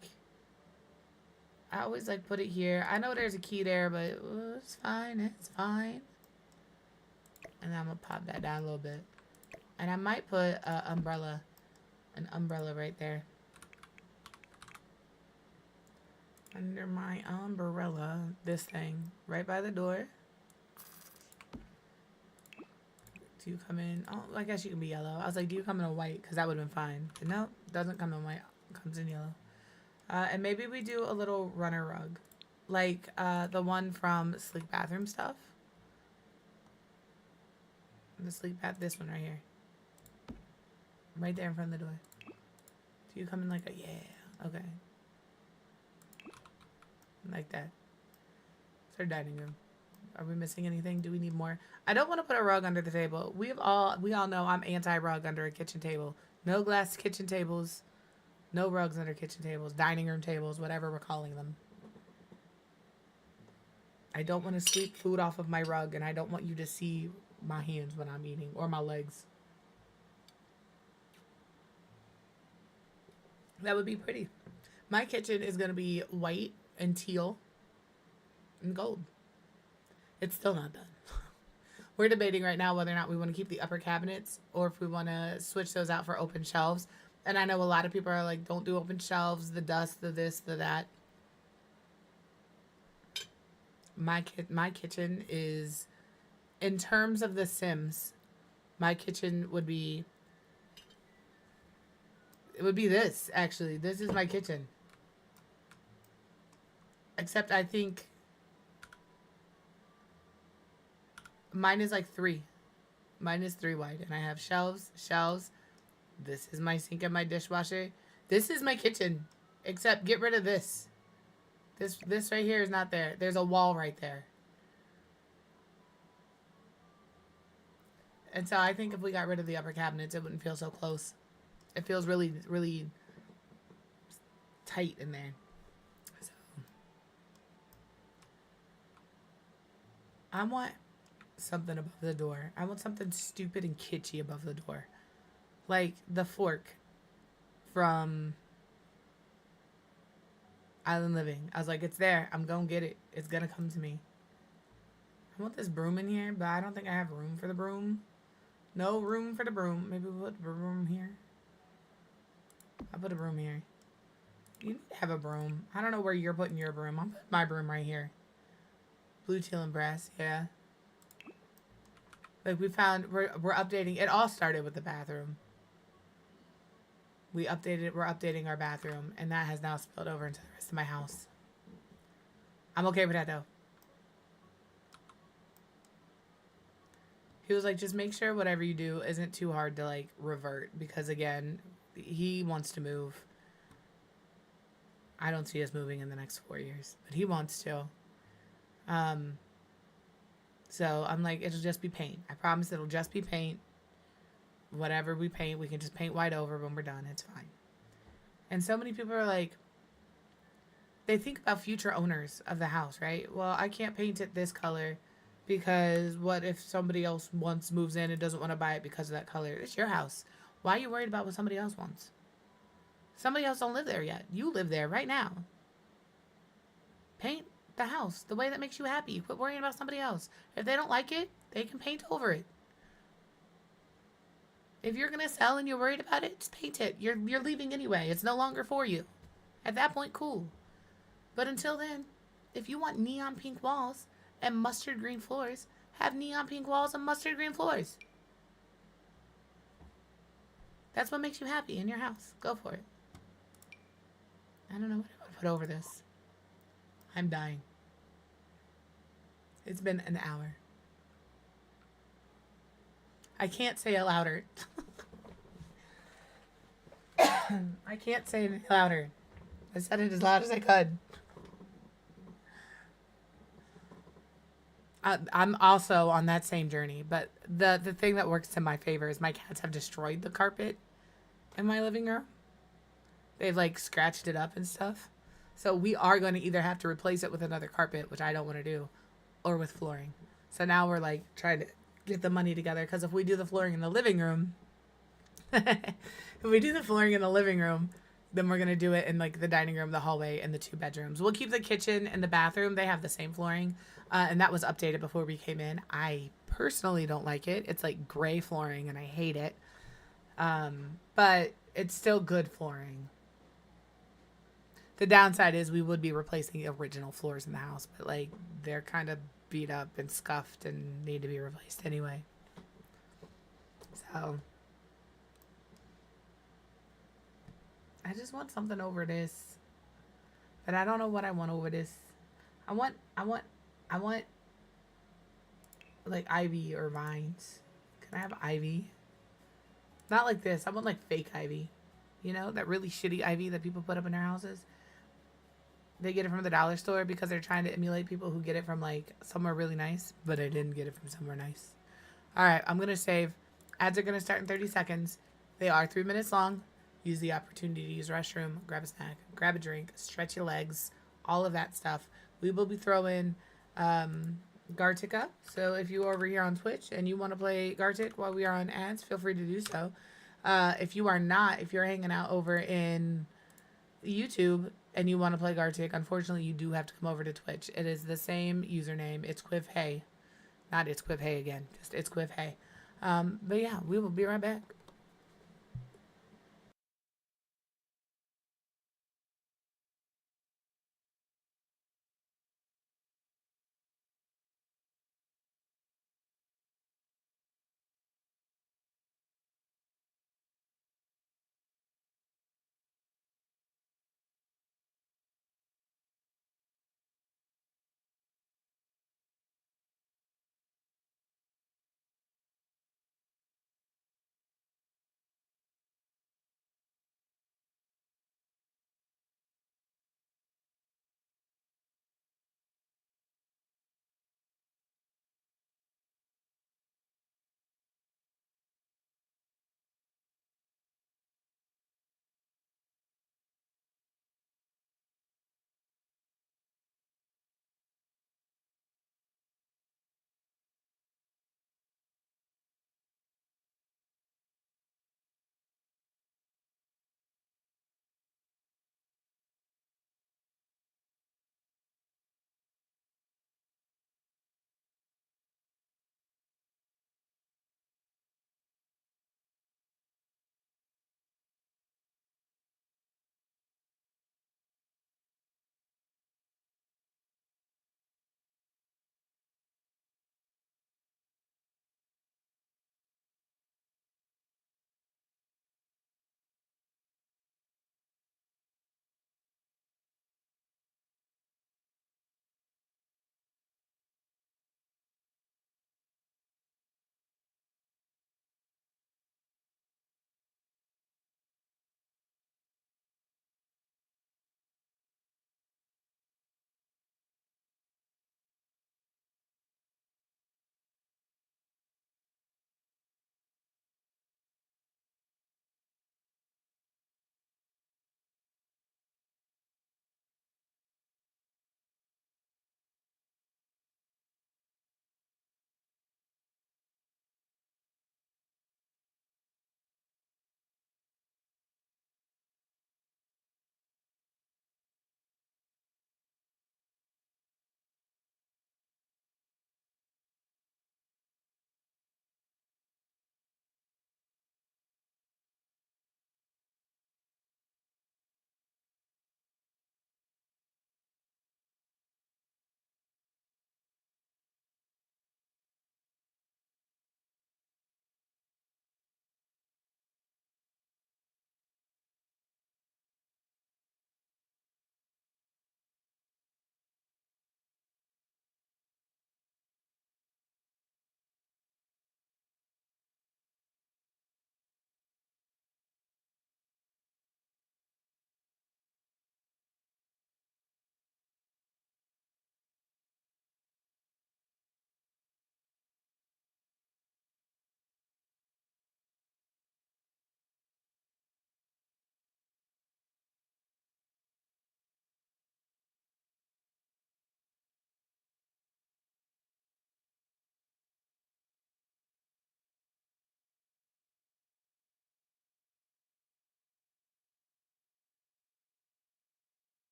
put it here. I know there's a key there, but it's fine. It's fine. And then I'm gonna pop that down a little bit. And I might put an umbrella right there. Under my umbrella, this thing, right by the door. Do you come in? Oh, I guess you can be yellow. I was like, do you come in a white? Because that would have been fine. But no, doesn't come in white. It comes in yellow. And maybe we do a little runner rug. Like the one from Sleek Bathroom Stuff. The Sleek Bath, this one right here. Right there in front of the door. Do you come in like a, yeah, okay. Like that. It's our dining room. Are we missing anything? Do we need more? I don't want to put a rug under the table. We all know I'm anti-rug under a kitchen table. No glass kitchen tables. No rugs under kitchen tables. Dining room tables, whatever we're calling them. I don't want to sweep food off of my rug, and I don't want you to see my hands when I'm eating, or my legs. That would be pretty. My kitchen is going to be white and teal and gold. It's still not done. We're debating right now whether or not we want to keep the upper cabinets or if we want to switch those out for open shelves. And I know a lot of people are like, don't do open shelves, the dust, the this, the that. My kitchen is, in terms of The Sims, my kitchen would be, it would be this, actually. This is my kitchen. Except I think mine is like 3. Mine is 3 wide. And I have shelves. This is my sink and my dishwasher. This is my kitchen. Except get rid of this. This right here is not there. There's a wall right there. And so I think if we got rid of the upper cabinets, it wouldn't feel so close. It feels really, really tight in there. So I want something above the door. I want something stupid and kitschy above the door. Like the fork from Island Living. I was like, it's there. I'm gonna get it. It's gonna come to me. I want this broom in here, but I don't think I have room for the broom. No room for the broom. Maybe we'll put the broom here. I'll put a broom here. You need to have a broom. I don't know where you're putting your broom. I'm putting my broom right here. Blue, teal, and brass. Yeah. Like we found, we're updating. It all started with the bathroom. We're updating our bathroom, and that has now spilled over into the rest of my house. I'm okay with that, though. He was like, just make sure whatever you do isn't too hard to, like, revert. Because, again, he wants to move. I don't see us moving in the next 4 years. But he wants to. So, I'm like, it'll just be paint. I promise it'll just be paint. Whatever we paint, we can just paint white over when we're done. It's fine. And so many people are like, they think about future owners of the house, right? Well, I can't paint it this color because what if somebody else once moves in and doesn't want to buy it because of that color? It's your house. Why are you worried about what somebody else wants? Somebody else don't live there yet. You live there right now. Paint the house the way that makes you happy. Quit worrying about somebody else. If they don't like it, they can paint over it. If you're going to sell and you're worried about it, just paint it. You're leaving anyway. It's no longer for you. At that point, cool. But until then, if you want neon pink walls and mustard green floors, have neon pink walls and mustard green floors. That's what makes you happy in your house. Go for it. I don't know what I would put over this. I'm dying. It's been an hour. I can't say it louder. I can't say it louder. I said it as loud as I could. I'm also on that same journey, but the thing that works in my favor is my cats have destroyed the carpet in my living room. They've like scratched it up and stuff. So we are going to either have to replace it with another carpet, which I don't want to do, or with flooring. So now we're like trying to get the money together because if we do the flooring in the living room, if we do the flooring in the living room, then we're gonna do it in like the dining room, the hallway, and the two bedrooms. We'll keep the kitchen and the bathroom. They have the same flooring, and that was updated before we came in. I personally don't like it. It's like gray flooring, and I hate it. But it's still good flooring. The downside is we would be replacing the original floors in the house, but like they're kind of beat up and scuffed and need to be replaced anyway. So I just want something over this, but I don't know what I want over this. I want like ivy or vines. Can I have ivy? Not like this. I want like fake ivy. You know, that really shitty ivy that people put up in their houses. They get it from the dollar store because they're trying to emulate people who get it from like somewhere really nice, but I didn't get it from somewhere nice. All right, I'm going to save. Ads are going to start in 30 seconds. They are 3 minutes long. Use the opportunity to use restroom, grab a snack, grab a drink, stretch your legs, all of that stuff. We will be throwing Gartic. So if you are over here on Twitch and you want to play Gartic while we are on ads, feel free to do so. If you are not, if you're hanging out over in YouTube and you want to play Gartic, unfortunately you do have to come over to Twitch. It is the same username. It's Quiff Hey. Not It's Quiff Hey again. Just It's Quiff Hey. But yeah, we will be right back.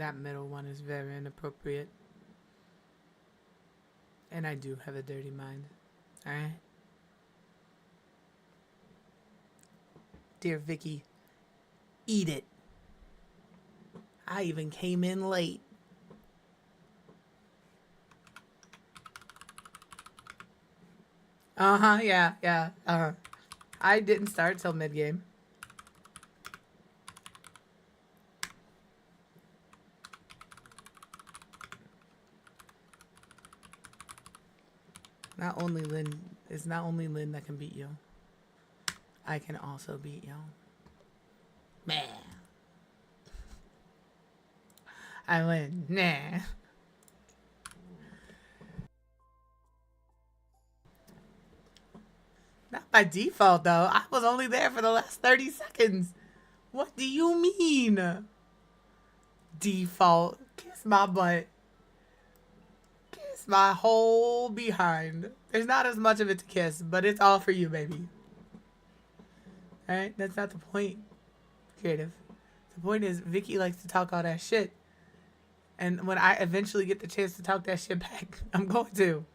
That middle one is very inappropriate. And I do have a dirty mind. Alright? Dear Vicky, eat it. I even came in late. Uh-huh, yeah, yeah. Uh-huh. I didn't start till mid-game. It's not only Lynn that can beat you. I can also beat you. Meh. I win. Nah. Not by default, though. I was only there for the last 30 seconds. What do you mean? Default. Kiss my butt. Kiss my whole behind. There's not as much of it to kiss, but it's all for you, baby. Alright? That's not the point. Creative. The point is, Vicky likes to talk all that shit. And when I eventually get the chance to talk that shit back, I'm going to.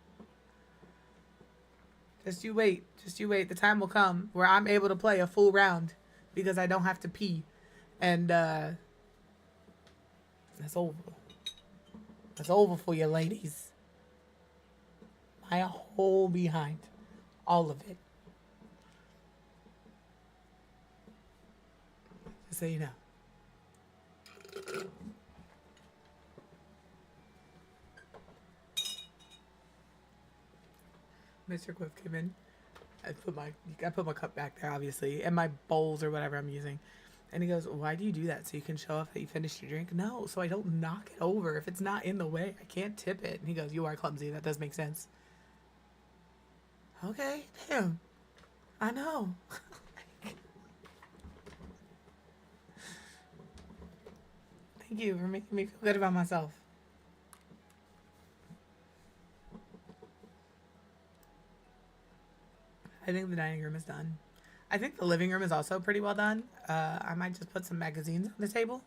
Just you wait. Just you wait. The time will come where I'm able to play a full round because I don't have to pee. And that's over. That's over for you ladies. My whole behind. All of it. Just so you know. Mr. Quiff came in. I put my cup back there, obviously, and my bowls or whatever I'm using. And he goes, "Why do you do that? So you can show off that you finished your drink?" No, so I don't knock it over. If it's not in the way, I can't tip it. And he goes, "You are clumsy. That does make sense." Okay, damn. I know. Thank you for making me feel good about myself. I think the dining room is done. I think the living room is also pretty well done. I might just put some magazines on the table.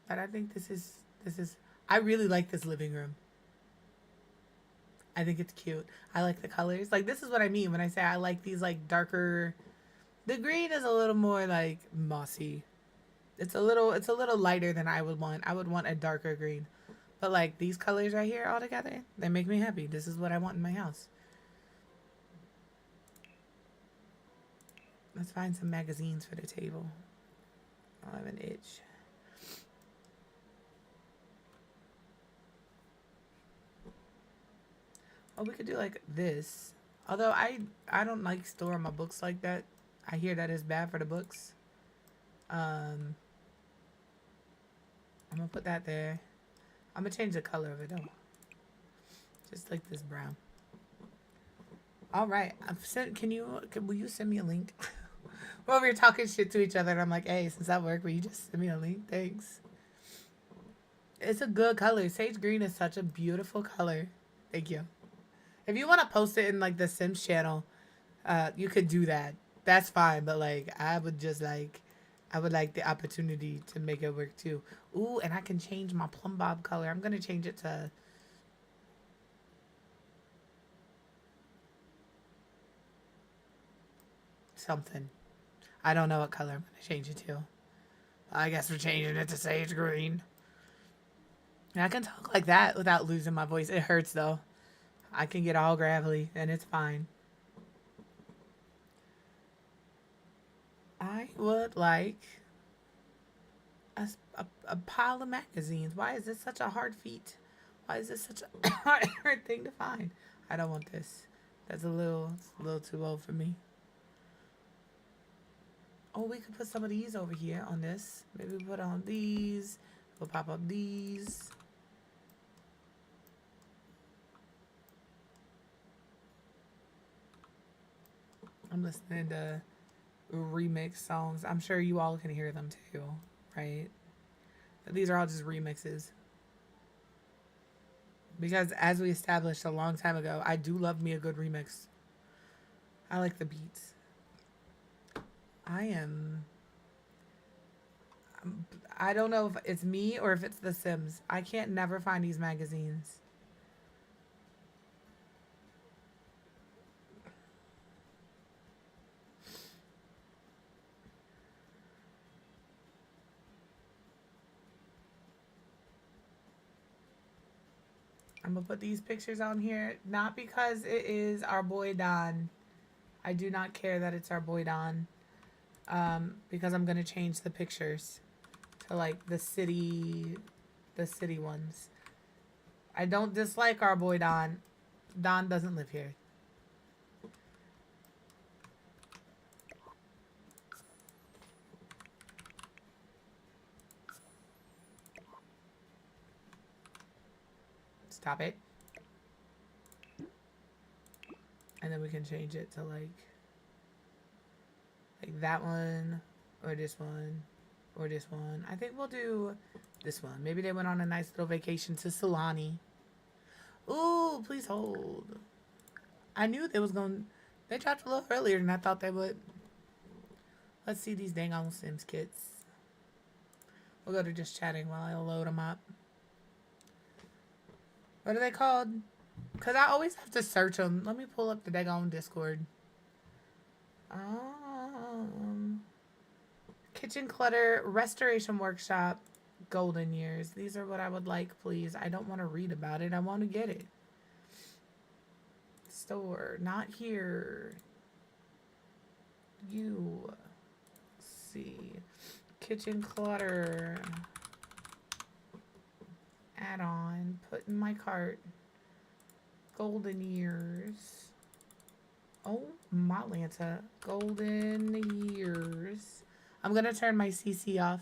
But I think this is, I really like this living room. I think it's cute. I like the colors. Like, this is what I mean when I say I like these, like, darker. The green is a little more, like, mossy. It's a little lighter than I would want. I would want a darker green. But, like, these colors right here all together, they make me happy. This is what I want in my house. Let's find some magazines for the table. I have an itch. Oh, we could do like this. Although I don't like storing my books like that. I hear that is bad for the books. I'm gonna put that there. I'm gonna change the color of it though. Just like this brown. All right. Will you send me a link? We're over here talking shit to each other, and I'm like, hey, since that worked, will you just send me a link? Thanks. It's a good color. Sage green is such a beautiful color. Thank you. If you want to post it in, like, the Sims channel, you could do that. That's fine, but, like, I would like the opportunity to make it work, too. Ooh, and I can change my plum bob color. I'm going to change it to... something. I don't know what color I'm going to change it to. I guess we're changing it to sage green. And I can talk like that without losing my voice. It hurts, though. I can get all gravelly, and it's fine. I would like a pile of magazines. Why is this such a hard feat? Why is this such a hard thing to find? I don't want this. That's a little too old for me. Oh, we could put some of these over here on this. Maybe we put on these. We'll pop up these. I'm listening to remix songs. I'm sure you all can hear them too, right? But these are all just remixes. Because as we established a long time ago, I do love me a good remix. I like the beats. I don't know if it's me or if it's The Sims. I can't never find these magazines. I'm gonna put these pictures on here, not because it is our boy Don. I do not care that it's our boy Don. Because I'm gonna change the pictures to like the city ones. I don't dislike our boy Don. Don doesn't live here. Stop it. And then we can change it to like that one or this one or this one. I think we'll do this one. Maybe they went on a nice little vacation to Solani. Ooh, please hold. I knew they was going. They dropped a little earlier than I thought they would. Let's see these dang on Sims kits. We'll go to just chatting while I load them up. What are they called? Because I always have to search them. Let me pull up the dang on Discord. Kitchen clutter, restoration workshop, golden years. These are what I would like, please. I don't want to read about it. I want to get it. Store, not here. You see. Kitchen clutter. Add on. Put in my cart. Golden years. Oh, my Lanta. Golden years. I'm going to turn my CC off.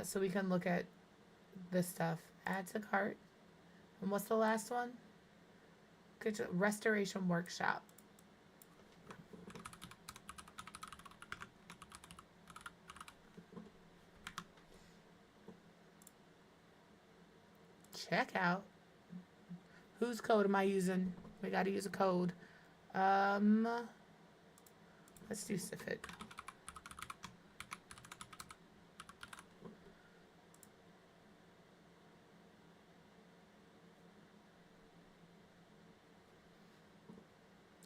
So we can look at this stuff. Add to cart. And what's the last one? Kitchen restoration workshop. Checkout. Whose code am I using? We gotta use a code. Let's do Sifit.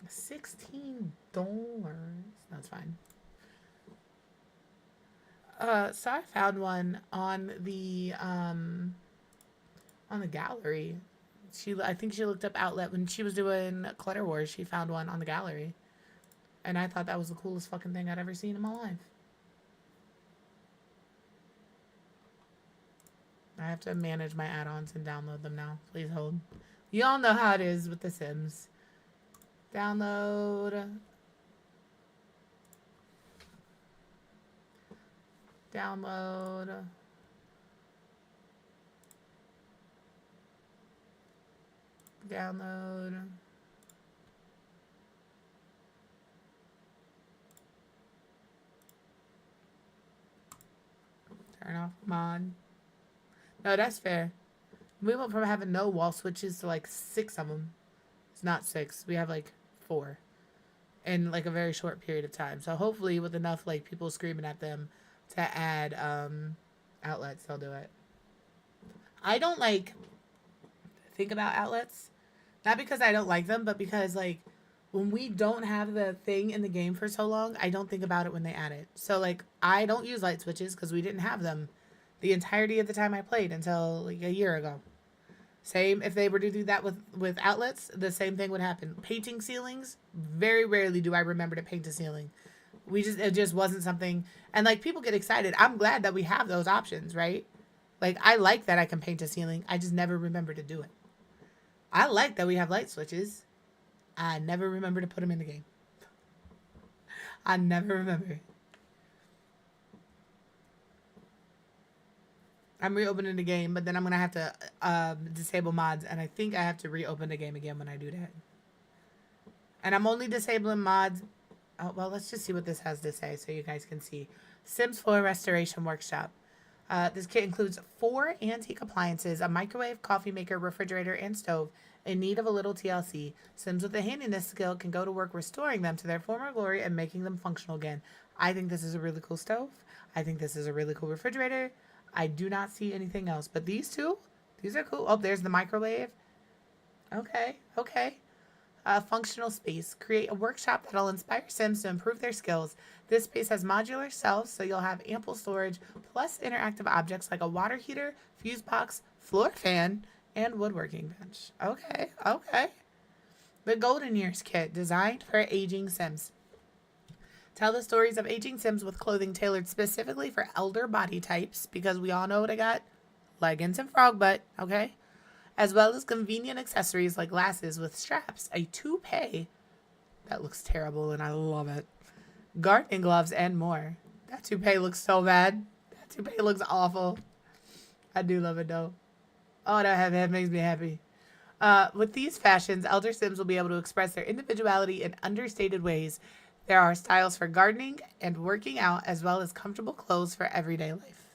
$16. That's fine. So I found one on the gallery. I think she looked up Outlet when she was doing Clutter Wars. She found one on the gallery, and I thought that was the coolest fucking thing I'd ever seen in my life. I have to manage my add-ons and download them now. Please hold. You all know how it is with The Sims. Download. Download. Download. Turn off mod. No, that's fair. We went from having no wall switches to like 6 of them. It's not 6. We have like 4 in like a very short period of time. So hopefully with enough like people screaming at them to add outlets, they'll do it. I don't like think about outlets. Not because I don't like them, but because like when we don't have the thing in the game for so long, I don't think about it when they add it. So like I don't use light switches because we didn't have them the entirety of the time I played until like a year ago. Same if they were to do that with outlets, the same thing would happen. Painting ceilings, very rarely do I remember to paint a ceiling. It just wasn't something, and like people get excited. I'm glad that we have those options, right? Like I like that I can paint a ceiling. I just never remember to do it. I like that we have light switches. I never remember to put them in the game. I never remember. I'm reopening the game, but then I'm going to have to disable mods, and I think I have to reopen the game again when I do that. And I'm only disabling mods. Oh, well, let's just see what this has to say so you guys can see. Sims 4 Restoration Workshop. This kit includes 4 antique appliances, a microwave, coffee maker, refrigerator, and stove in need of a little TLC. Sims with a handiness skill can go to work restoring them to their former glory and making them functional again. I think this is a really cool stove. I think this is a really cool refrigerator. I do not see anything else. But these two, these are cool. Oh, there's the microwave. Okay, okay. Functional space. Create a workshop that'll inspire Sims to improve their skills. This space has modular shelves, so you'll have ample storage, plus interactive objects like a water heater, fuse box, floor fan, and woodworking bench. Okay, okay. The Golden Years Kit, designed for aging Sims. Tell the stories of aging Sims with clothing tailored specifically for elder body types, because we all know what I got. Leggings and frog butt, okay? As well as convenient accessories like glasses with straps, a toupee. That looks terrible and I love it. Gardening gloves and more. That toupee looks so bad. That toupee looks awful. I do love it though. Oh, that makes me happy. With these fashions, elder Sims will be able to express their individuality in understated ways. There are styles for gardening and working out, as well as comfortable clothes for everyday life.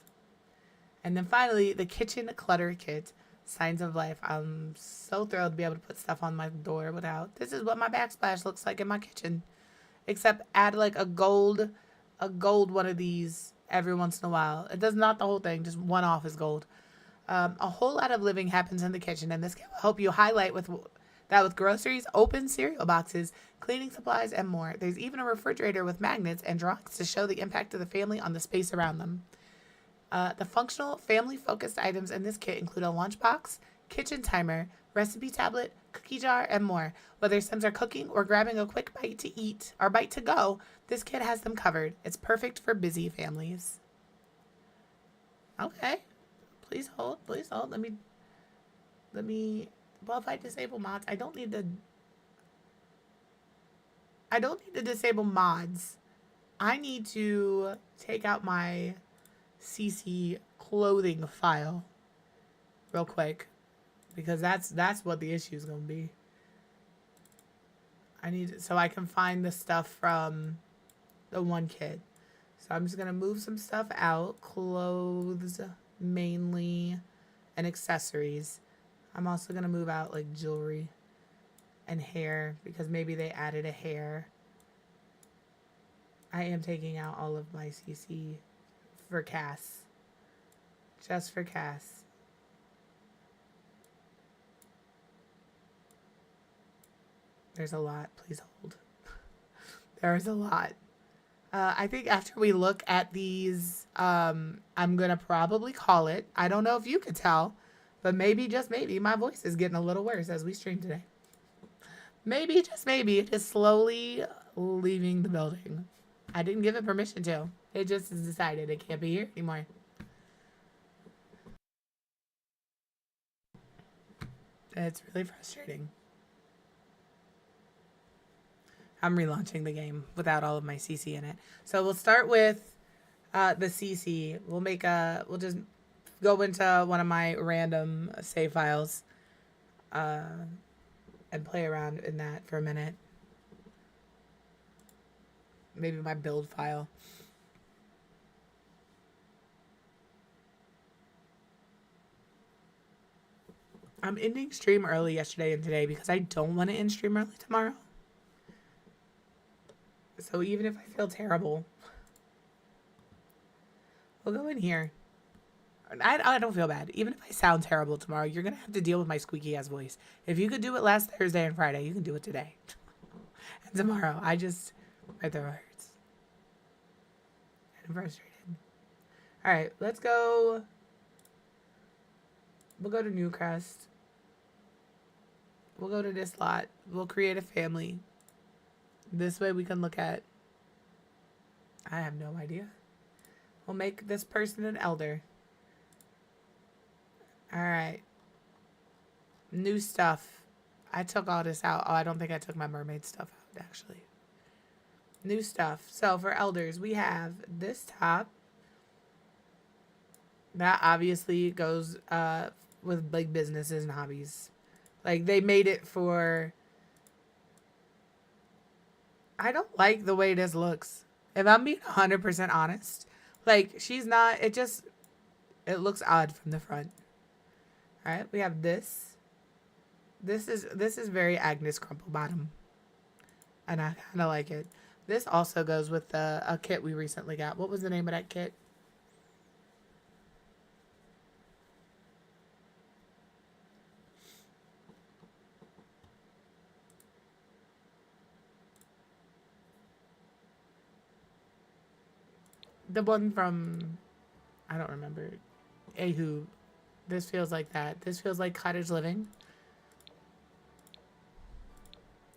And then finally, the kitchen clutter kit. Signs of life. I'm so thrilled to be able to put stuff on my door without. This is what my backsplash looks like in my kitchen. Except add like a gold one of these every once in a while. It does not the whole thing, just one off is gold. A whole lot of living happens in the kitchen, and this can help you highlight with groceries, open cereal boxes, cleaning supplies, and more. There's even a refrigerator with magnets and drawings to show the impact of the family on the space around them. The functional, family-focused items in this kit include a lunchbox, kitchen timer, recipe tablet, cookie jar, and more. Whether Sims are cooking or grabbing a quick bite to eat or bite to go, this kit has them covered. It's perfect for busy families. Okay. Please hold. Please hold. Let me. Well, if I disable mods, I don't need to disable mods. I need to take out my CC clothing file real quick, because that's what the issue is going to be. I need, so I can find the stuff from the one kit. So I'm just going to move some stuff out. Clothes mainly, and accessories. I'm also going to move out like jewelry and hair, because maybe they added a hair. I am taking out all of my CC for Cass. Just for Cass. There's a lot. Please hold. There's a lot. I think after we look at these, I'm going to probably call it. I don't know if you could tell, but maybe, just maybe, my voice is getting a little worse as we stream today. Maybe, just maybe, it is slowly leaving the building. I didn't give it permission to. It just has decided it can't be here anymore. It's really frustrating. I'm relaunching the game without all of my CC in it. So we'll start with the CC. We'll just go into one of my random save files and play around in that for a minute. Maybe my build file. I'm ending stream early yesterday and today because I don't want to end stream early tomorrow. So even if I feel terrible, we'll go in here. I don't feel bad. Even if I sound terrible tomorrow, you're going to have to deal with my squeaky ass voice. If you could do it last Thursday and Friday, you can do it today. And tomorrow. My throat hurts. And I'm frustrated. Alright, let's go. We'll go to Newcrest. We'll go to this lot. We'll create a family. This way we can look at... I have no idea. We'll make this person an elder. Alright. New stuff. I took all this out. Oh, I don't think I took my mermaid stuff out, actually. New stuff. So, for elders, we have this top. That obviously goes with, like, businesses and hobbies. Like, they made it for... I don't like the way this looks. If I'm being 100% honest. Like, she's not... It looks odd from the front. Alright, we have this. This is very Agnes Crumple Bottom. And I kind of like it. This also goes with a kit we recently got. What was the name of that kit? The one from, I don't remember. Ahu. This feels like that. This feels like cottage living.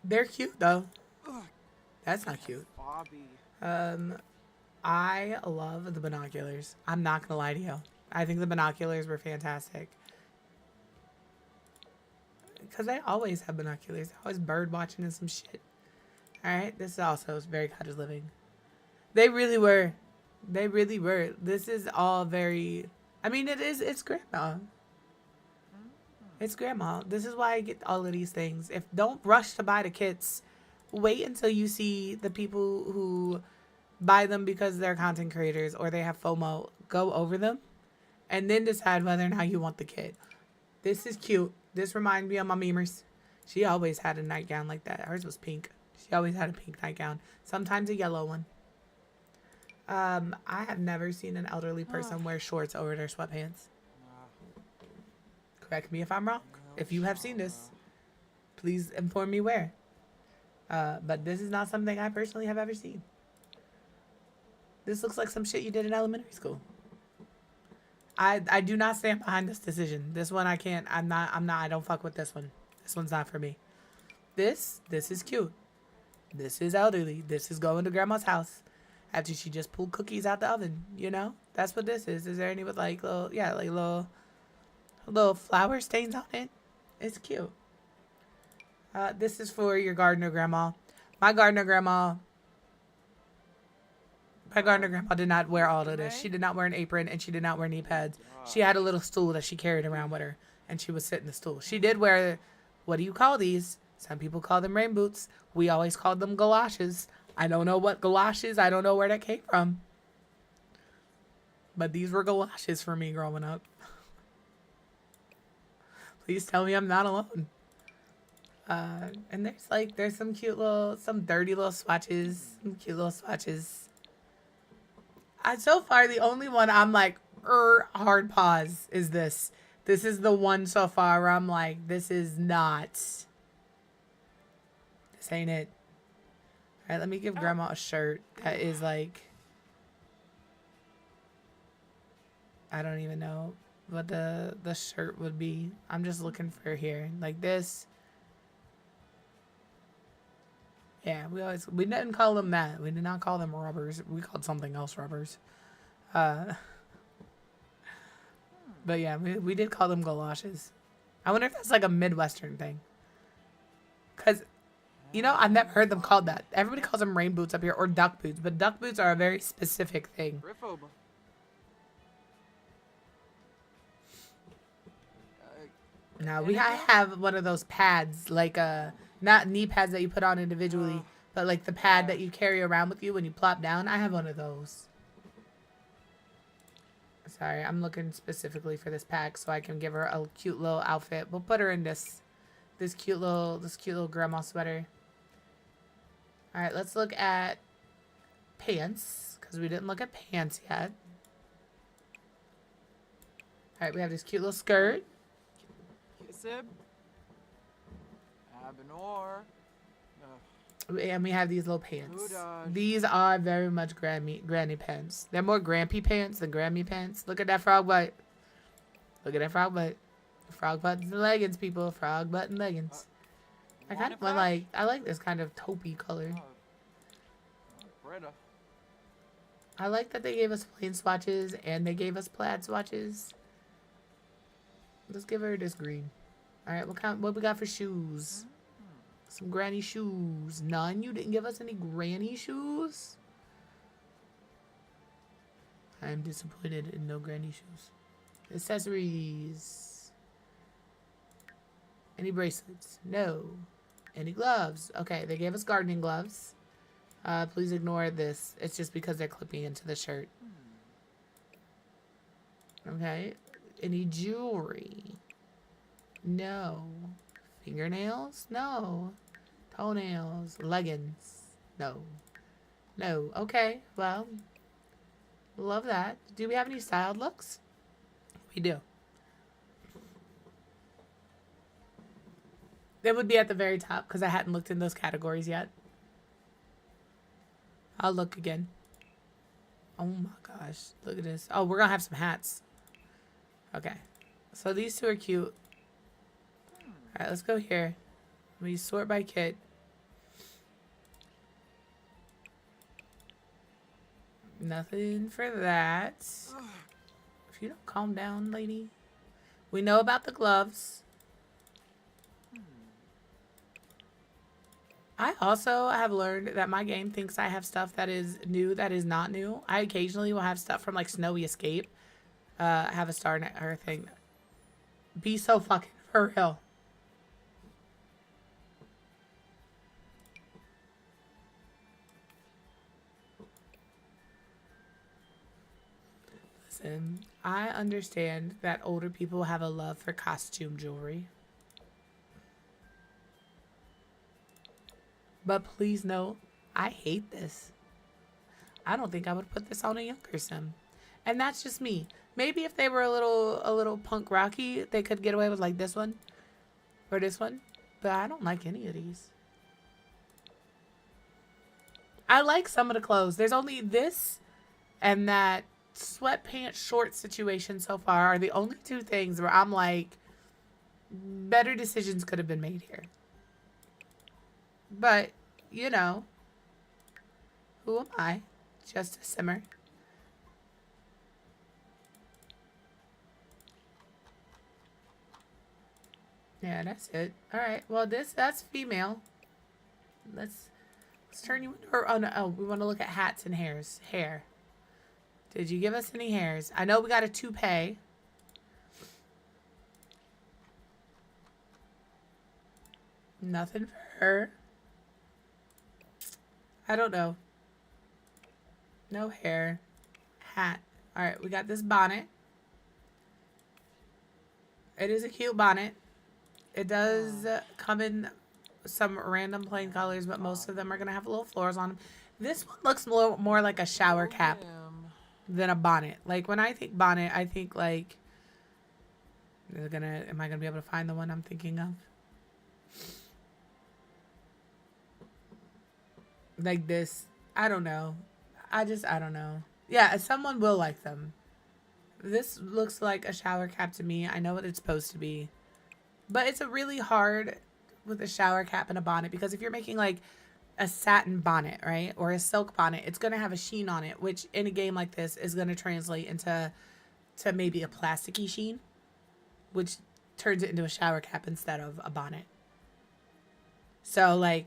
They're cute though. That's not cute. I love the binoculars. I'm not gonna lie to you. I think the binoculars were fantastic. Because they always have binoculars. They're always bird watching and some shit. Alright, this is also very cottage living. They really were. They really were. This is all very... I mean, it's grandma. It's grandma. This is why I get all of these things. If don't rush to buy the kits. Wait until you see the people who buy them because they're content creators or they have FOMO go over them and then decide whether or not you want the kit. This is cute. This reminds me of my memers. She always had a nightgown like that. Hers was pink. She always had a pink nightgown. Sometimes a yellow one. I have never seen an elderly person wear shorts over their sweatpants. Correct me if I'm wrong. If you have seen this, please inform me where. But this is not something I personally have ever seen. This looks like some shit you did in elementary school. I do not stand behind this decision. This one I can't. I don't fuck with this one. This one's not for me. This is cute. This is elderly. This is going to grandma's house after she just pulled cookies out the oven, you know? That's what this is. Is there any with like little, yeah, like little flower stains on it? It's cute. This is for your gardener grandma. My gardener grandma did not wear all of this. She did not wear an apron and she did not wear knee pads. She had a little stool that she carried around with her and she would sit in the stool. She did wear, what do you call these? Some people call them rain boots. We always called them galoshes. I don't know what galoshes. I don't know where that came from. But these were galoshes for me growing up. Please tell me I'm not alone. And there's some cute little, some dirty little swatches. Some cute little swatches. So far, the only one I'm like, hard pause is this. This is the one so far where I'm like, this is not. This ain't it. All right, let me give grandma a shirt that is like, I don't even know what the shirt would be. I'm just looking for here. Like this. Yeah, we didn't call them that. We did not call them rubbers. We called something else rubbers. But yeah, we did call them galoshes. I wonder if that's like a Midwestern thing. Because, you know, I've never heard them called that. Everybody calls them rain boots up here or duck boots. But duck boots are a very specific thing. Now, I have one of those pads, like not knee pads that you put on individually, but like the pad that you carry around with you when you plop down. I have one of those. Sorry, I'm looking specifically for this pack so I can give her a cute little outfit. We'll put her in this cute little grandma sweater. All right, let's look at pants because we didn't look at pants yet. All right, we have this cute little skirt. And we have these little pants. These are very much granny pants. They're more grampy pants than Grammy pants. Look at that frog butt. Look at that frog butt. Frog buttons and leggings, people. Frog button leggings. I kind of I like this kind of taupey color. I like that they gave us plain swatches and they gave us plaid swatches. Let's give her this green. All right, what we got for shoes? Some granny shoes. None? You didn't give us any granny shoes? I'm disappointed in no granny shoes. Accessories. Any bracelets? No. Any gloves? Okay, they gave us gardening gloves. Please ignore this. It's just because they're clipping into the shirt. Okay. Any jewelry? No. Fingernails? No. Toenails? Leggings? No. No. Okay. Well, love that. Do we have any styled looks? We do. It would be at the very top because I hadn't looked in those categories yet. I'll look again. Oh my gosh. Look at this. Oh, we're going to have some hats. Okay. So these two are cute. All right, let's go here. We sort by kit. Nothing for that. If you don't calm down, lady. We know about the gloves. I also have learned that my game thinks I have stuff that is new that is not new. I occasionally will have stuff from like Snowy Escape. Have a star in it or thing. Be so fucking for real. Listen, I understand that older people have a love for costume jewelry. But please note, I hate this. I don't think I would put this on a younger sim. And that's just me. Maybe if they were a little punk rocky, they could get away with like this one or this one. But I don't like any of these. I like some of the clothes. There's only this and that sweatpants short situation so far are the only two things where I'm like, better decisions could have been made here. But, you know, who am I? Just a simmer. Yeah, that's it. All right. Well, that's female. Let's turn you into her. Oh, no. Oh, we want to look at hats and hairs. Hair. Did you give us any hairs? I know we got a toupee. Nothing for her. I don't know. No hair. Hat. All right, we got this bonnet. It is a cute bonnet. It does come in some random plain colors, but most of them are going to have little florals on them. This one looks more like a shower cap than a bonnet. Like, when I think bonnet, I think, like, am I going to be able to find the one I'm thinking of? Like this. I don't know. I don't know. Yeah, someone will like them. This looks like a shower cap to me. I know what it's supposed to be. But it's a really hard with a shower cap and a bonnet because if you're making like a satin bonnet, right? Or a silk bonnet, it's going to have a sheen on it, which in a game like this is going to translate into maybe a plasticky sheen, which turns it into a shower cap instead of a bonnet. So like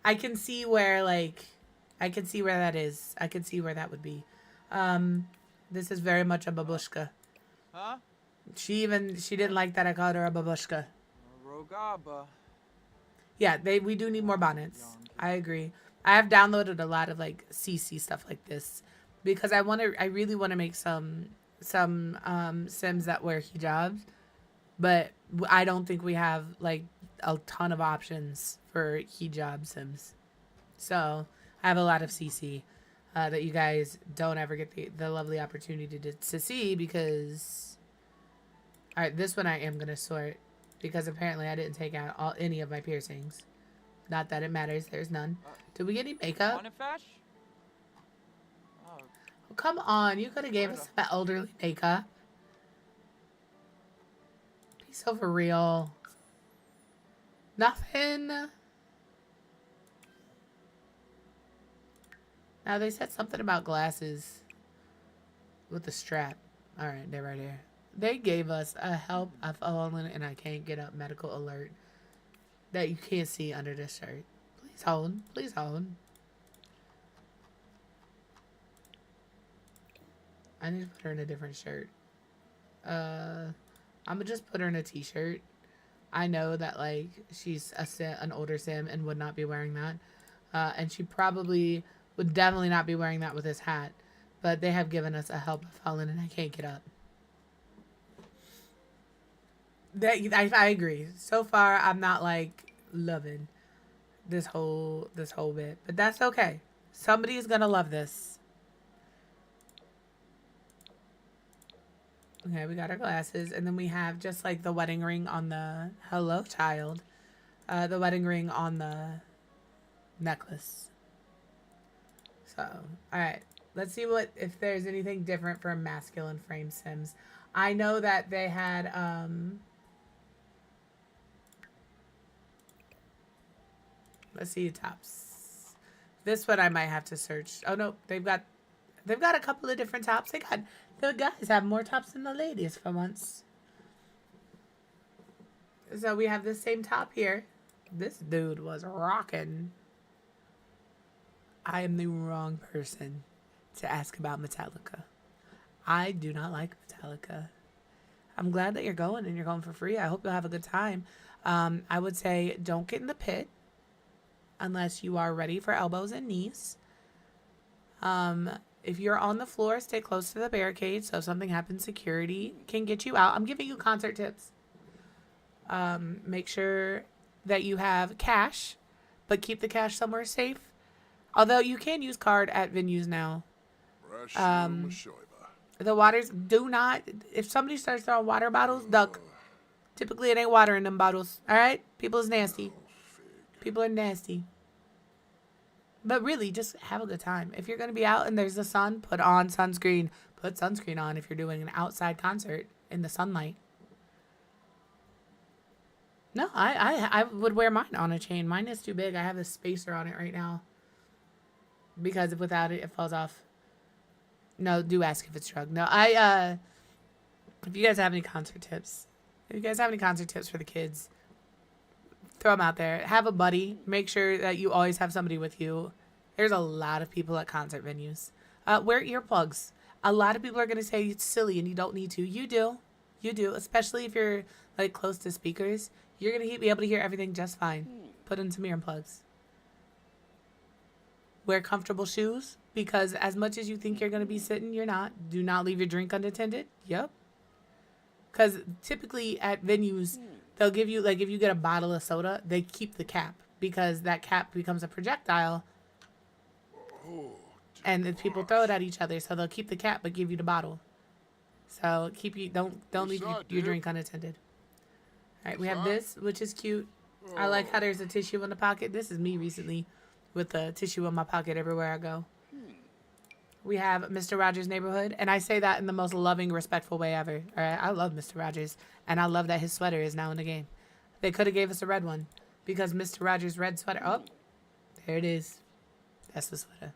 I can see where that is. I can see where that would be. This is very much a babushka. Huh? She didn't like that I called her a babushka. Rogaba. Yeah, we do need more bonnets. I agree. I have downloaded a lot of like CC stuff like this because I really want to make some sims that wear hijabs, but I don't think we have like a ton of options for hijab sims. So I have a lot of CC that you guys don't ever get the lovely opportunity to see because, all right, this one I am going to sort because apparently I didn't take out any of my piercings. Not that it matters. There's none. Did we get any makeup? Oh, come on. You could have gave us that elderly makeup. Be so for real. Nothing. Now, they said something about glasses with the strap. All right, they're right here. They gave us a help. I've fallen and I can't get up medical alert that you can't see under this shirt. Please hold. Please hold. I need to put her in a different shirt. I'm gonna just put her in a t-shirt. I know that, like, she's an older sim and would not be wearing that. And she probably would definitely not be wearing that with this hat. But they have given us a help. I've fallen and I can't get up. I agree. So far, I'm not like loving this whole bit, but that's okay. Somebody is gonna love this. Okay, we got our glasses, and then we have just like the wedding ring on the hello child, the wedding ring on the necklace. So, all right, let's see what if there's anything different for masculine frame Sims. I know that they had let's see tops. This one I might have to search. Oh no, they've got a couple of different tops. The guys have more tops than the ladies for once. So we have the same top here. This dude was rocking. I am the wrong person to ask about Metallica. I do not like Metallica. I'm glad that you're going and you're going for free. I hope you'll have a good time. I would say don't get in the pit unless you are ready for elbows and knees. If you're on the floor, stay close to the barricade. So if something happens, security can get you out. I'm giving you concert tips. Make sure that you have cash, but keep the cash somewhere safe. Although you can use card at venues now. The waters do not. If somebody starts throwing water bottles, duck. Typically, it ain't water in them bottles. All right? People is nasty. People are nasty. But really, just have a good time. If you're going to be out and there's the sun, put on sunscreen. Put sunscreen on if you're doing an outside concert in the sunlight. No, I would wear mine on a chain. Mine is too big. I have a spacer on it right now. Because if without it, it falls off. No, do ask if it's drugged. No, if you guys have any concert tips. If you guys have any concert tips for the kids, throw them out there. Have a buddy. Make sure that you always have somebody with you. There's a lot of people at concert venues. Wear earplugs. A lot of people are going to say it's silly and you don't need to. You do. You do. Especially if you're like close to speakers. You're going to be able to hear everything just fine. Put in some earplugs. Wear comfortable shoes. Because as much as you think you're going to be sitting, you're not. Do not leave your drink unattended. Yep. Because typically at venues, they'll give you, like if you get a bottle of soda, they keep the cap. Because that cap becomes a projectile. And then people throw it at each other. So they'll keep the cap but give you the bottle. So don't leave your drink unattended. All right, we have this, which is cute. I like how there's a tissue in the pocket. This is me recently with a tissue in my pocket everywhere I go. We have Mr. Rogers' Neighborhood, and I say that in the most loving, respectful way ever. All right, I love Mr. Rogers, and I love that his sweater is now in the game. They could have gave us a red one because Mr. Rogers' red sweater. Oh, there it is. That's the sweater.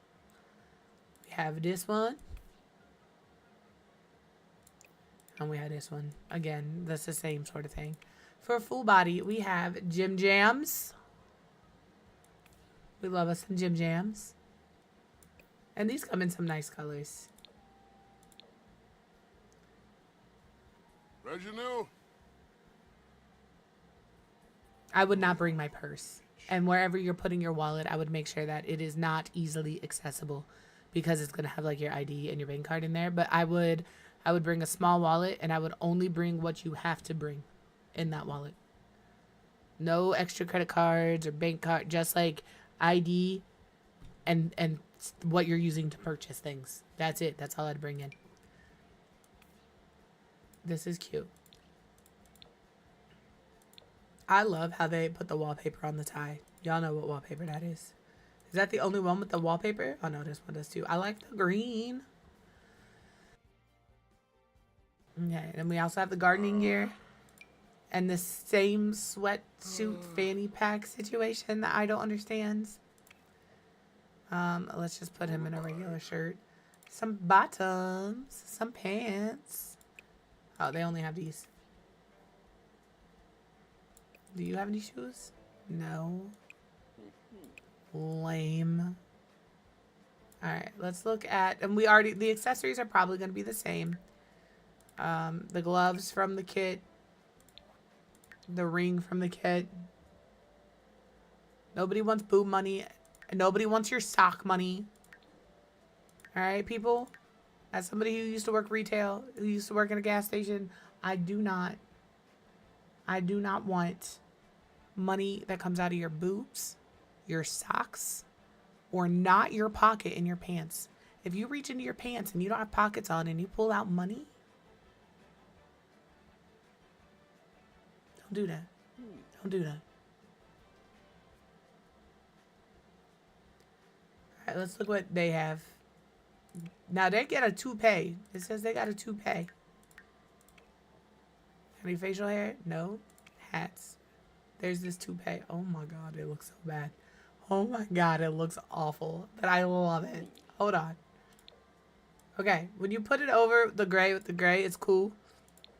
We have this one. And we have this one. Again, that's the same sort of thing. For full body, we have Jim Jams. We love us some Jim Jams. And these come in some nice colors. Reginald? I would not bring my purse. And wherever you're putting your wallet, I would make sure that it is not easily accessible. Because it's going to have like your ID and your bank card in there. But I would bring a small wallet, and I would only bring what you have to bring in that wallet. No extra credit cards or bank card, just like ID and what you're using to purchase things. That's it. That's all I'd bring in. This is cute. I love how they put the wallpaper on the tie. Y'all know what wallpaper that is. Is that the only one with the wallpaper? Oh no, this one does too. I like the green. Okay, and we also have the gardening gear. And the same sweatsuit fanny pack situation that I don't understand. Let's just put him in a regular shirt. Some bottoms. Some pants. Oh, they only have these. Do you have any shoes? No. Lame. Alright, let's look at... And the accessories are probably going to be the same. The gloves from the kit. The ring from the kit. Nobody wants boob money. Nobody wants your sock money. Alright, people? As somebody who used to work retail, who used to work in a gas station, I do not want money that comes out of your boobs, your socks, or not your pocket in your pants. If you reach into your pants and you don't have pockets on and you pull out money, don't do that. Don't do that. All right, let's look what they have. Now they get a toupee. It says they got a toupee. Any facial hair? No. Hats. There's this toupee. Oh my god, it looks so bad. Oh my god, it looks awful. But I love it. Hold on. Okay, when you put it over the gray with the gray, it's cool.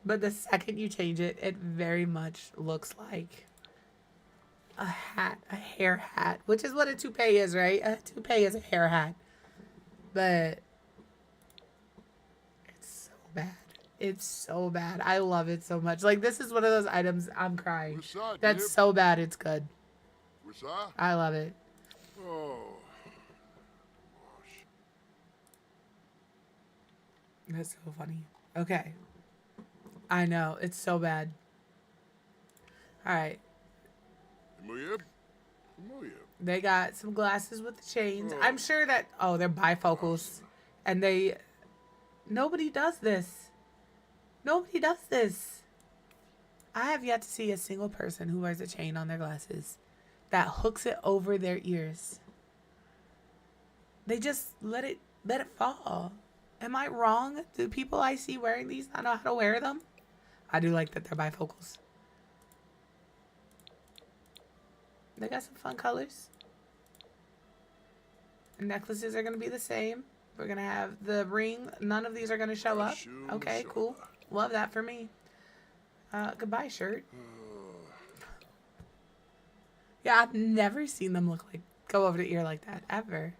But the second you change it, it very much looks like a hat, a hair hat, which is what a toupee is, right? A toupee is a hair hat. But it's so bad. It's so bad. I love it so much. Like, this is one of those items I'm crying. That's so bad, it's good. I love it. Oh. That's so funny. Okay. I know. It's so bad. Alright. They got some glasses with the chains. I'm sure that... Oh, they're bifocals. And they... Nobody does this. Nobody does this. I have yet to see a single person who wears a chain on their glasses that hooks it over their ears. They just let it fall. Am I wrong? Do people I see wearing these not know how to wear them? I do like that they're bifocals. They got some fun colors. The necklaces are going to be the same. We're going to have the ring. None of these are going to show up. Okay, cool. Love that for me. Goodbye, shirt. Yeah, I've never seen them go over the ear like that, ever.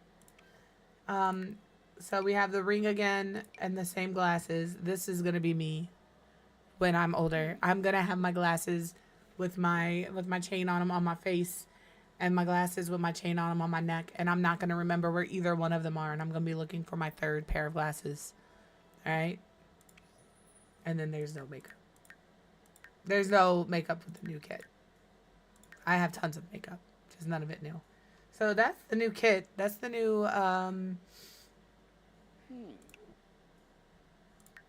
So we have the ring again and the same glasses. This is going to be me when I'm older. I'm going to have my glasses with my chain on them on my face and my glasses with my chain on them on my neck. And I'm not going to remember where either one of them are. And I'm going to be looking for my third pair of glasses. All right. And then there's no makeup. There's no makeup with the new kit. I have tons of makeup. Just none of it new. So that's the new kit. That's the new,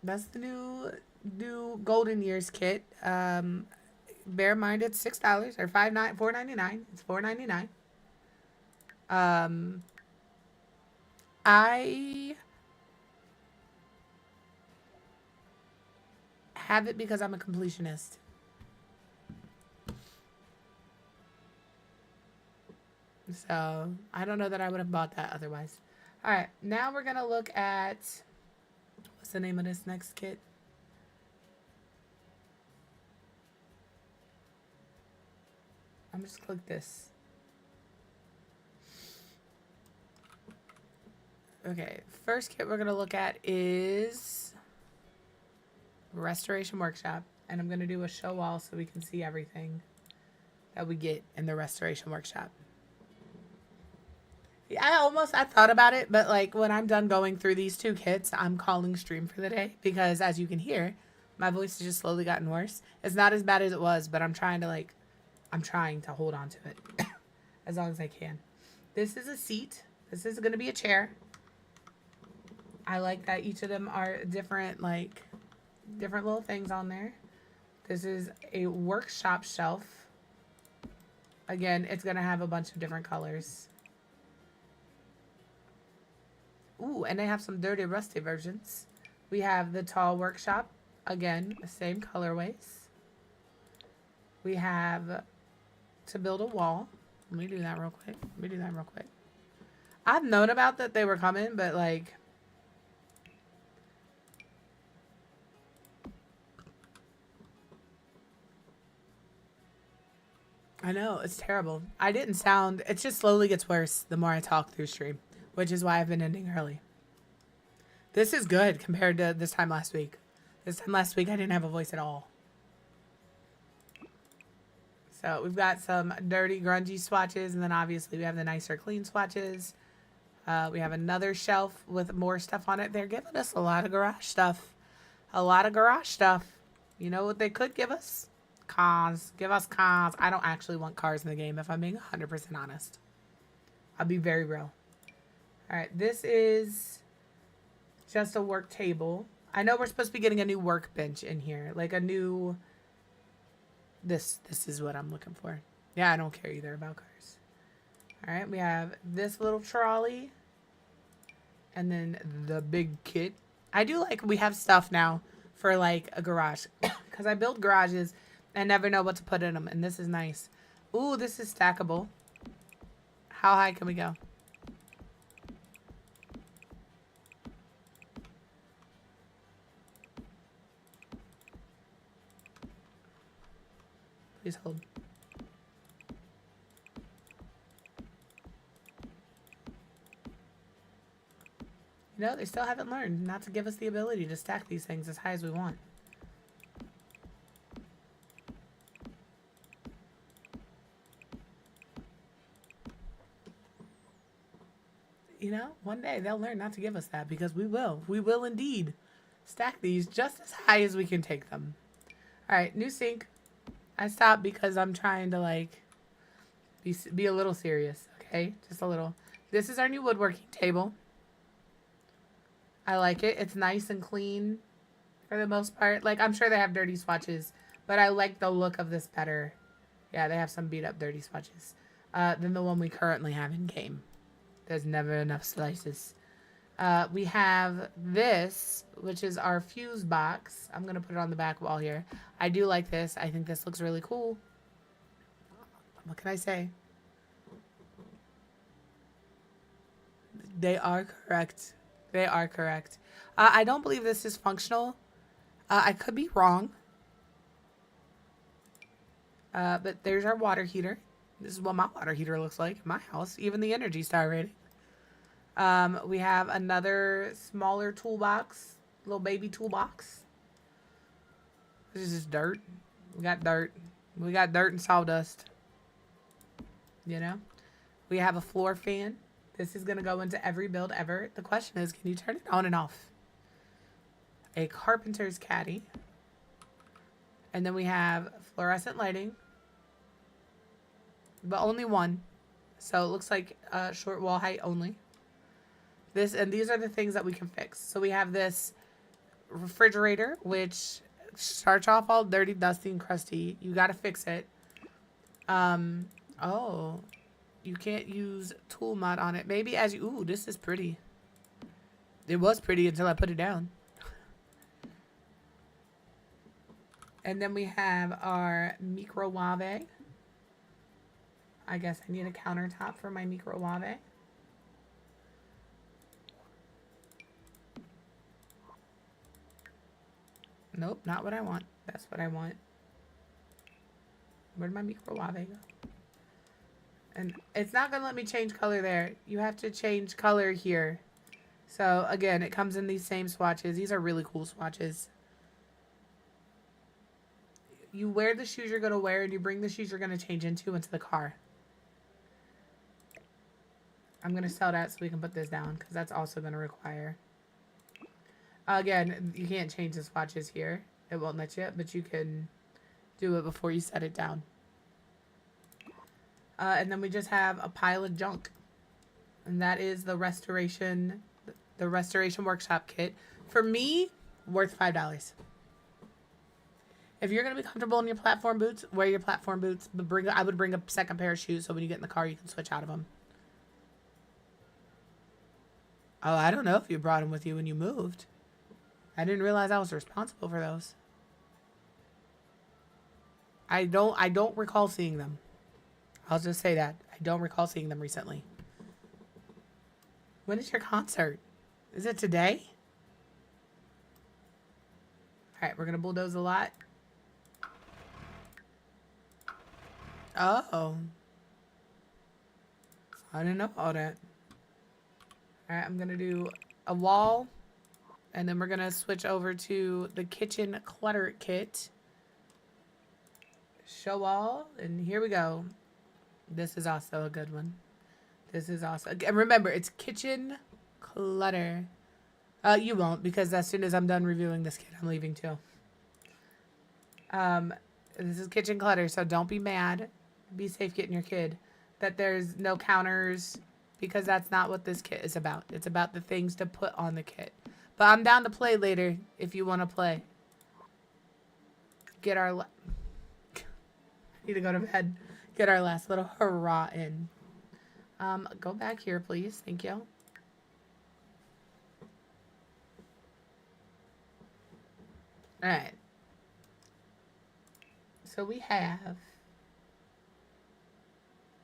that's the new Golden Years kit. Bear in mind it's $6 or $4.99. It's $4.99. I have it because I'm a completionist. So I don't know that I would have bought that otherwise. All right, now we're gonna look at what's the name of this next kit? I'm just click this. Okay, first kit we're gonna look at is Restoration Workshop, and I'm gonna do a show all so we can see everything that we get in the Restoration Workshop. Yeah, I thought about it, but like when I'm done going through these two kits, I'm calling stream for the day because as you can hear, my voice has just slowly gotten worse. It's not as bad as it was, but I'm trying to hold on to it as long as I can. This is a seat. This is going to be a chair. I like that each of them are different little things on there. This is a workshop shelf. Again, it's going to have a bunch of different colors. Ooh, and they have some dirty, rusty versions. We have the tall workshop. Again, the same colorways. We have to build a wall. Let me do that real quick. I've known about that they were coming, but like... I know, it's terrible. It just slowly gets worse the more I talk through stream. Which is why I've been ending early. This is good compared to this time last week. This time last week, I didn't have a voice at all. So we've got some dirty, grungy swatches. And then obviously we have the nicer, clean swatches. We have another shelf with more stuff on it. They're giving us a lot of garage stuff. You know what they could give us? Cars. Give us cars. I don't actually want cars in the game if I'm being 100% honest. I'll be very real. All right, this is just a work table. I know we're supposed to be getting a new workbench in here, like a new. This is what I'm looking for. Yeah, I don't care either about cars. All right, we have this little trolley, and then the big kit. I do like we have stuff now for like a garage because I build garages and never know what to put in them, and this is nice. Ooh, this is stackable. How high can we go? Please hold. You know, they still haven't learned not to give us the ability to stack these things as high as we want. You know, one day they'll learn not to give us that because we will. We will indeed stack these just as high as we can take them. All right, new sink. I stopped because I'm trying to like be a little serious, okay? Just a little. This is our new woodworking table. I like it. It's nice and clean for the most part. Like, I'm sure they have dirty swatches, but I like the look of this better. Yeah, they have some beat up dirty swatches than the one we currently have in game. There's never enough slices. We have this, which is our fuse box. I'm going to put it on the back wall here. I do like this. I think this looks really cool. What can I say? They are correct. They are correct. I don't believe this is functional. I could be wrong. But there's our water heater. This is what my water heater looks like in my house. Even the Energy Star rating. We have another smaller toolbox. Little baby toolbox. This is just dirt. We got dirt. We got dirt and sawdust. You know? We have a floor fan. This is going to go into every build ever. The question is, can you turn it on and off? A carpenter's caddy. And then we have fluorescent lighting. But only one. So it looks like short wall height only. This and these are the things that we can fix. So we have this refrigerator, which starts off all dirty, dusty, and crusty. You got to fix it. Oh. You can't use tool mod on it. Maybe as you... Ooh, this is pretty. It was pretty until I put it down. And then we have our microwave. I guess I need a countertop for my microwave. Nope, not what I want. That's what I want. Where'd my microwave go? And it's not going to let me change color there. You have to change color here. So, again, it comes in these same swatches. These are really cool swatches. You wear the shoes you're going to wear, and you bring the shoes you're going to change into the car. I'm going to sell that so we can put this down, because that's also going to require... Again, you can't change the swatches here. It won't let you, but you can do it before you set it down. And then we just have a pile of junk. And that is the restoration workshop kit. For me, worth $5. If you're going to be comfortable in your platform boots, wear your platform boots. But I would bring a second pair of shoes so when you get in the car, you can switch out of them. Oh, I don't know if you brought them with you when you moved. I didn't realize I was responsible for those. I don't recall seeing them. I'll just say that. I don't recall seeing them recently. When is your concert? Is it today? Alright, we're going to bulldoze a lot. Oh. I didn't know all that. Alright, I'm going to do a wall. And then we're going to switch over to the kitchen clutter kit. Show all. And here we go. This is also a good one. This is also... And remember, it's kitchen clutter. You won't, because as soon as I'm done reviewing this kit, I'm leaving too. This is kitchen clutter, so don't be mad. Be safe getting your kid. That there's no counters, because that's not what this kit is about. It's about the things to put on the kit. But I'm down to play later if you want to play. Get our... need to go to bed. Get our last little hurrah in. Go back here, please. Thank you. Alright. So we have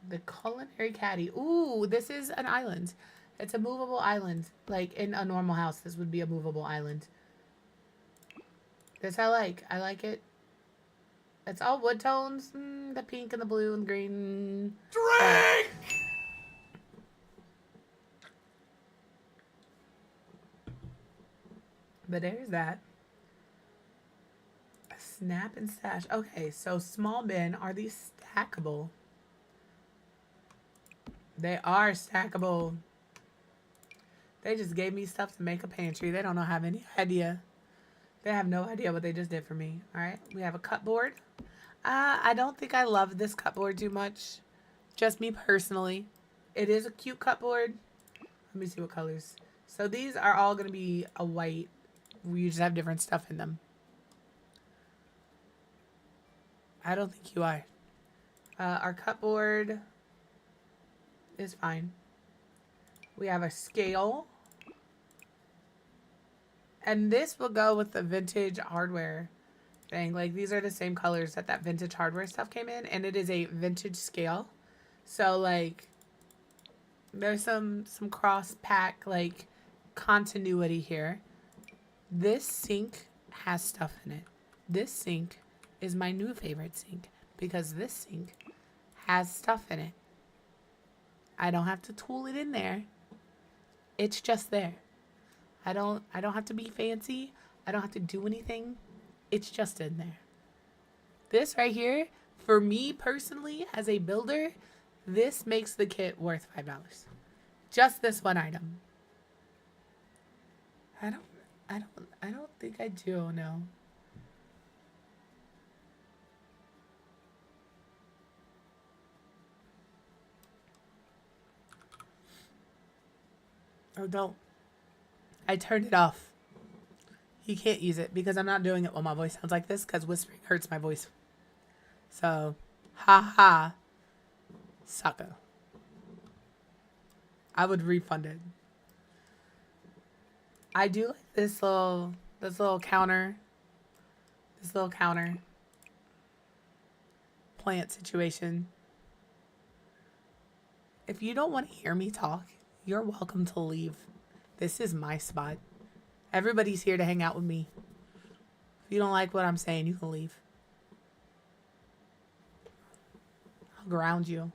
the culinary caddy. Ooh, this is an island. It's a movable island. Like in a normal house, this would be a movable island. This I like. I like it. It's all wood tones. The pink and the blue and the green. Drink! But there's that. Snap and stash. Okay, so small bin. Are these stackable? They are stackable. They just gave me stuff to make a pantry. They don't have any idea. They have no idea what they just did for me. All right, we have a cupboard. I don't think I love this cupboard too much. Just me personally. It is a cute cupboard. Let me see what colors. So these are all going to be a white. We just have different stuff in them. I don't think you are. Our cupboard is fine. We have a scale. And this will go with the vintage hardware thing. Like, these are the same colors that vintage hardware stuff came in. And it is a vintage scale. So, like, there's some cross-pack, like, continuity here. This sink has stuff in it. This sink is my new favorite sink. Because this sink has stuff in it. I don't have to tool it in there. It's just there. I don't have to be fancy. I don't have to do anything. It's just in there. This right here, for me personally, as a builder, this makes the kit worth $5. Just this one item. I don't think I do, no. Oh, don't. I turned it off. You can't use it because I'm not doing it while my voice sounds like this because whispering hurts my voice. So, ha ha. Sucker. I would refund it. I do like this little counter. This little counter. Plant situation. If you don't want to hear me talk, you're welcome to leave. This is my spot. Everybody's here to hang out with me. If you don't like what I'm saying, you can leave. I'll ground you.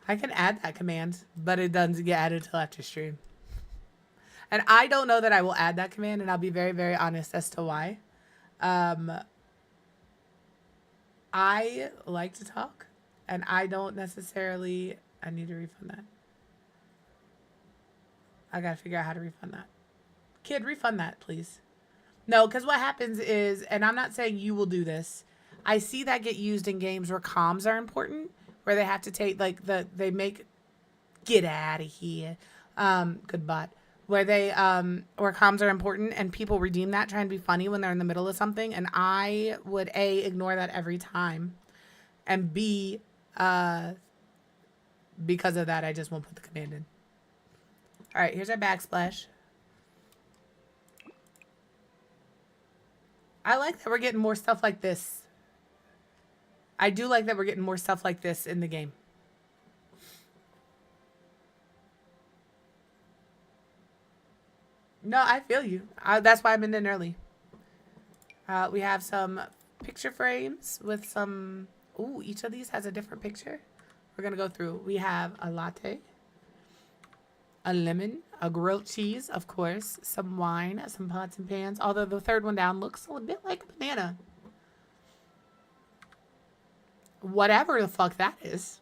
I can add that command, but it doesn't get added till after stream. And I don't know that I will add that command, and I'll be very, very honest as to why. I like to talk, and I don't necessarily... I need to refund that. I gotta figure out how to refund that. Kid, refund that, please. No, because what happens is, and I'm not saying you will do this, I see that get used in games where comms are important, where they have to take, like, they make, get out of here, good bot, where where comms are important and people redeem that, trying to be funny when they're in the middle of something, and I would, A, ignore that every time, and B, because of that, I just won't put the command in. All right, here's our backsplash. I like that we're getting more stuff like this. I do like that we're getting more stuff like this in the game. No, I feel you. That's why I'm in early. We have some picture frames with some... Ooh, each of these has a different picture. We're going to go through. We have a latte. A lemon, a grilled cheese, of course, some wine, some pots and pans. Although the third one down looks a bit like a banana. Whatever the fuck that is.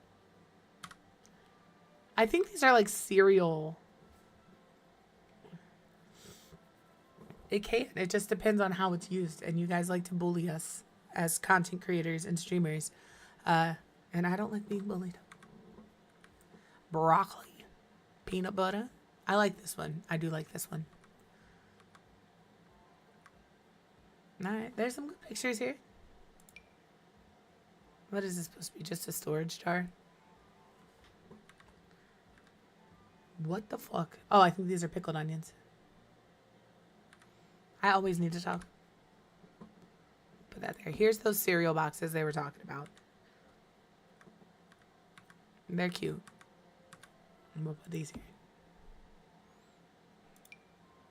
I think these are like cereal. It can. It just depends on how it's used. And you guys like to bully us as content creators and streamers. And I don't like being bullied. broccoli, peanut butter. I like this one. I do like this one. All right, there's some good pictures here. What is this supposed to be? Just a storage jar? What the fuck? Oh, I think these are pickled onions. I always need to talk. Put that there. Here's those cereal boxes they were talking about. They're cute. I'm gonna put these here.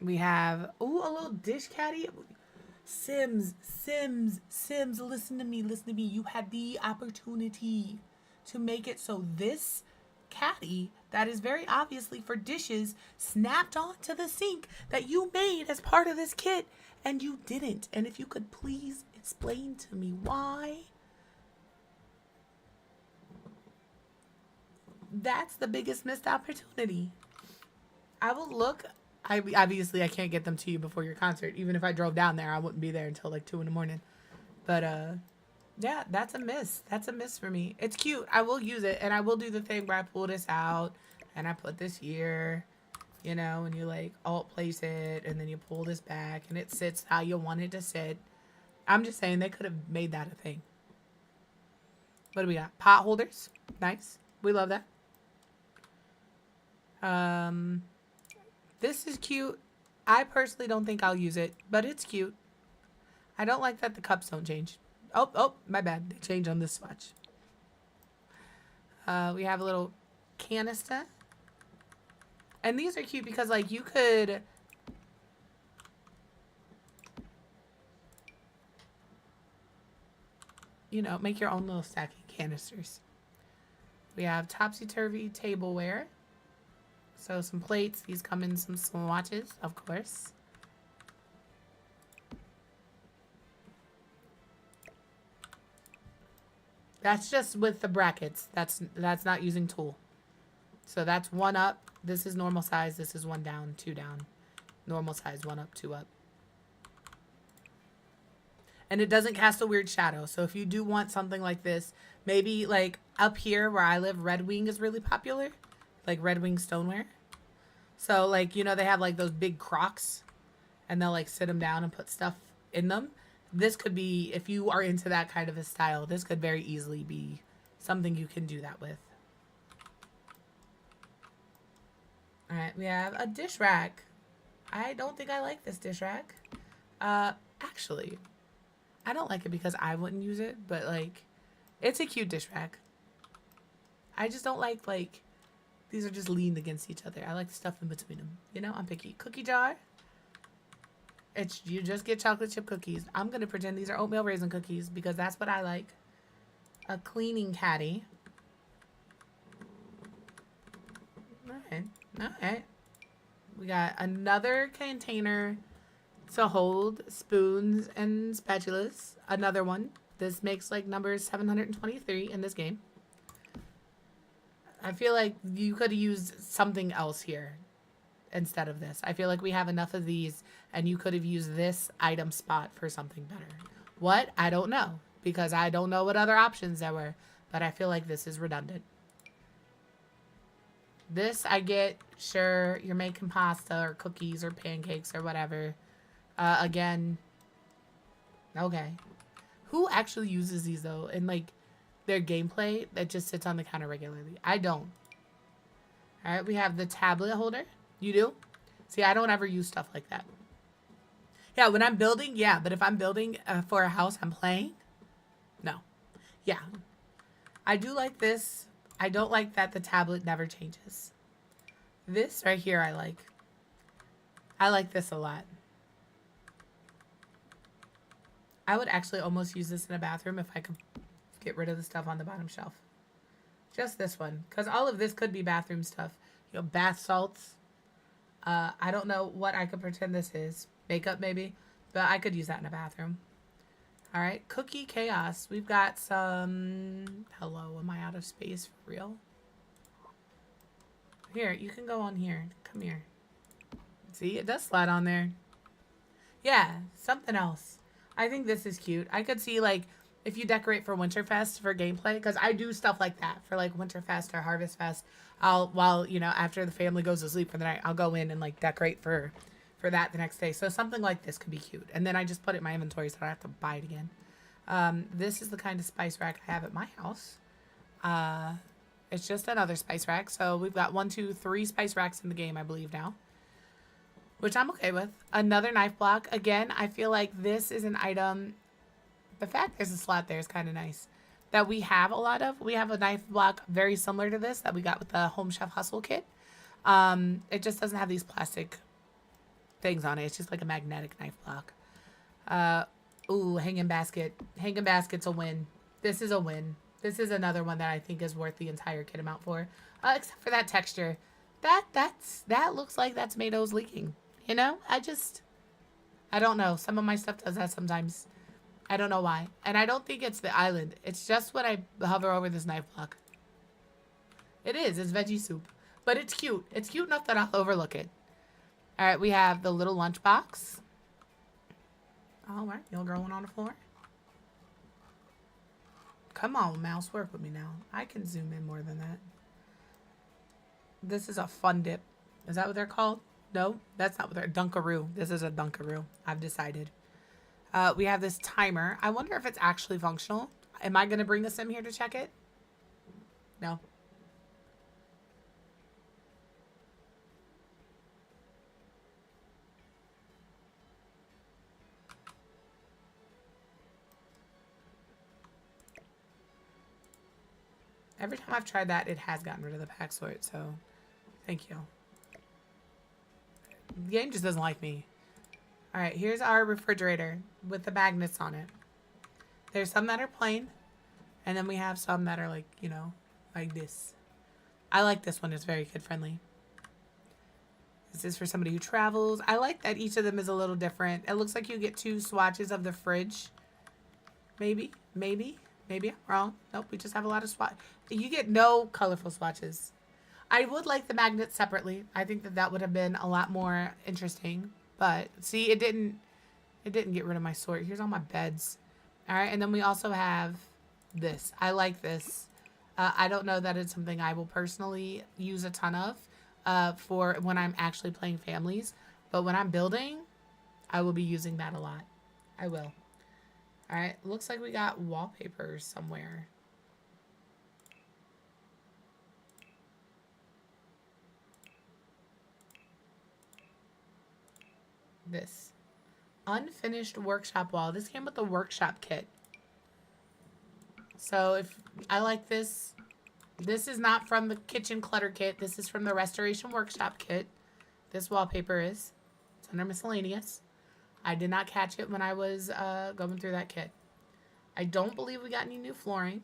We have, ooh, a little dish caddy. Sims, listen to me. You had the opportunity to make it so this caddy that is very obviously for dishes snapped onto the sink that you made as part of this kit, and you didn't. And if you could please explain to me why. That's the biggest missed opportunity. I will look. Obviously I can't get them to you before your concert. Even if I drove down there, I wouldn't be there until like 2 a.m. But yeah, that's a miss. That's a miss for me. It's cute. I will use it, and I will do the thing where I pull this out and I put this here, you know, and you like alt place it, and then you pull this back and it sits how you want it to sit. I'm just saying they could have made that a thing. What do we got? Pot holders. Nice. We love that. This is cute. I personally don't think I'll use it, but it's cute. I don't like that the cups don't change. Oh, my bad. They change on this swatch. We have a little canister. And these are cute because, like, you could... you know, make your own little stacking canisters. We have topsy-turvy tableware. So some plates. These come in some swatches, of course. That's just with the brackets. That's not using tool. So that's 1 up. This is normal size. This is 1 down, 2 down. Normal size, 1 up, 2 up. And it doesn't cast a weird shadow. So if you do want something like this, maybe like up here where I live, Red Wing is really popular. Like Red Wing stoneware. So like, you know, they have like those big crocks and they'll like sit them down and put stuff in them. This could be, if you are into that kind of a style, this could very easily be something you can do that with. All right, we have a dish rack. I don't think I like this dish rack. Actually, I don't like it because I wouldn't use it, but like, it's a cute dish rack. I just don't like these are just leaned against each other. I like the stuff in between them. You know, I'm picky. Cookie jar. You just get chocolate chip cookies. I'm going to pretend these are oatmeal raisin cookies because that's what I like. A cleaning caddy. Alright. We got another container to hold spoons and spatulas. Another one. This makes like number 723 in this game. I feel like you could have used something else here instead of this. I feel like we have enough of these and you could have used this item spot for something better. What? I don't know because I don't know what other options there were, but I feel like this is redundant. This I get, sure, you're making pasta or cookies or pancakes or whatever. Again, okay. Who actually uses these though? And like, their gameplay that just sits on the counter regularly. I don't. All right, we have the tablet holder. You do? See, I don't ever use stuff like that. Yeah, when I'm building, yeah. But if I'm building for a house I'm playing, no. Yeah. I do like this. I don't like that the tablet never changes. This right here I like. I like this a lot. I would actually almost use this in a bathroom if I could get rid of the stuff on the bottom shelf. Just this one. Because all of this could be bathroom stuff. You know, bath salts. I don't know what I could pretend this is. Makeup, maybe. But I could use that in a bathroom. Alright. Cookie chaos. We've got some... Hello, am I out of space for real? Here, you can go on here. Come here. See, it does slide on there. Yeah, something else. I think this is cute. I could see, like... if you decorate for Winterfest for gameplay, because I do stuff like that for like Winterfest or Harvest Fest. While after the family goes to sleep for the night, I'll go in and like decorate for that the next day. So something like this could be cute, and then I just put it in my inventory so I don't have to buy it again. This is the kind of spice rack I have at my house. It's just another spice rack. So we've got 1, 2, 3 spice racks in the game, I believe now, which I'm okay with. Another knife block. Again, I feel like this is an item. The fact there's a slot there is kind of nice. That we have a lot of. We have a knife block very similar to this that we got with the Home Chef Hustle kit. It just doesn't have these plastic things on it. It's just like a magnetic knife block. Ooh, hanging basket. Hanging basket's a win. This is a win. This is another one that I think is worth the entire kit amount for. Except for that texture. That looks like that tomato's leaking. You know? I don't know. Some of my stuff does that sometimes. I don't know why. And I don't think it's the island. It's just when I hover over this knife block. It is. It's veggie soup. But it's cute. It's cute enough that I'll overlook it. Alright, we have the little lunchbox. Alright, little girl went on the floor. Come on, mouse. Work with me now. I can zoom in more than that. This is a fun dip. Is that what they're called? No, that's not what they're... Dunkaroo. This is a Dunkaroo. I've decided. We have this timer. I wonder if it's actually functional. Am I going to bring the sim here to check it? No. Every time I've tried that, it has gotten rid of the pack sort, so thank you. The game just doesn't like me. Alright, here's our refrigerator with the magnets on it. There's some that are plain, and then we have some that are like, like this. I like this one. It's very kid-friendly. This is for somebody who travels. I like that each of them is a little different. It looks like you get 2 swatches of the fridge. Maybe I'm wrong. Nope, we just have a lot of swatches. You get no colorful swatches. I would like the magnets separately. I think that would have been a lot more interesting. But see, it didn't get rid of my sort. Here's all my beds. All right, and then we also have this. I like this. I don't know that it's something I will personally use a ton of for when I'm actually playing families. But when I'm building, I will be using that a lot. I will. All right, looks like we got wallpapers somewhere. This unfinished workshop wall. This came with the workshop kit. So if I like this, this is not from the kitchen clutter kit. This is from the restoration workshop kit. This wallpaper is. It's under miscellaneous. I did not catch it when I was going through that kit. I don't believe we got any new flooring.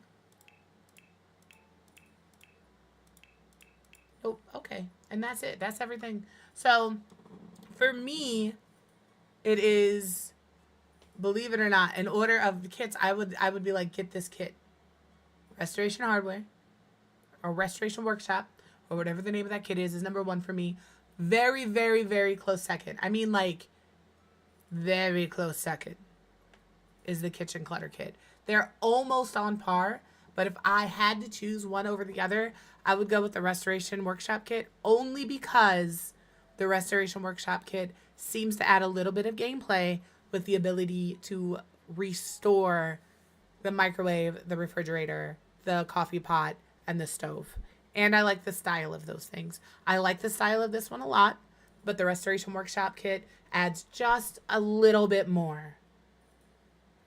Oh, okay. And that's it. That's everything. So for me, it is, believe it or not, in order of the kits, I would be like, get this kit. Restoration Hardware or Restoration Workshop or whatever the name of that kit is number 1 for me. Very, very, very close second. I mean, like, very close second is the kitchen clutter kit. They're almost on par, but if I had to choose one over the other, I would go with the Restoration Workshop kit only because the Restoration Workshop kit seems to add a little bit of gameplay with the ability to restore the microwave, the refrigerator, the coffee pot, and the stove. And I like the style of those things. I like the style of this one a lot, but the Restoration Workshop kit adds just a little bit more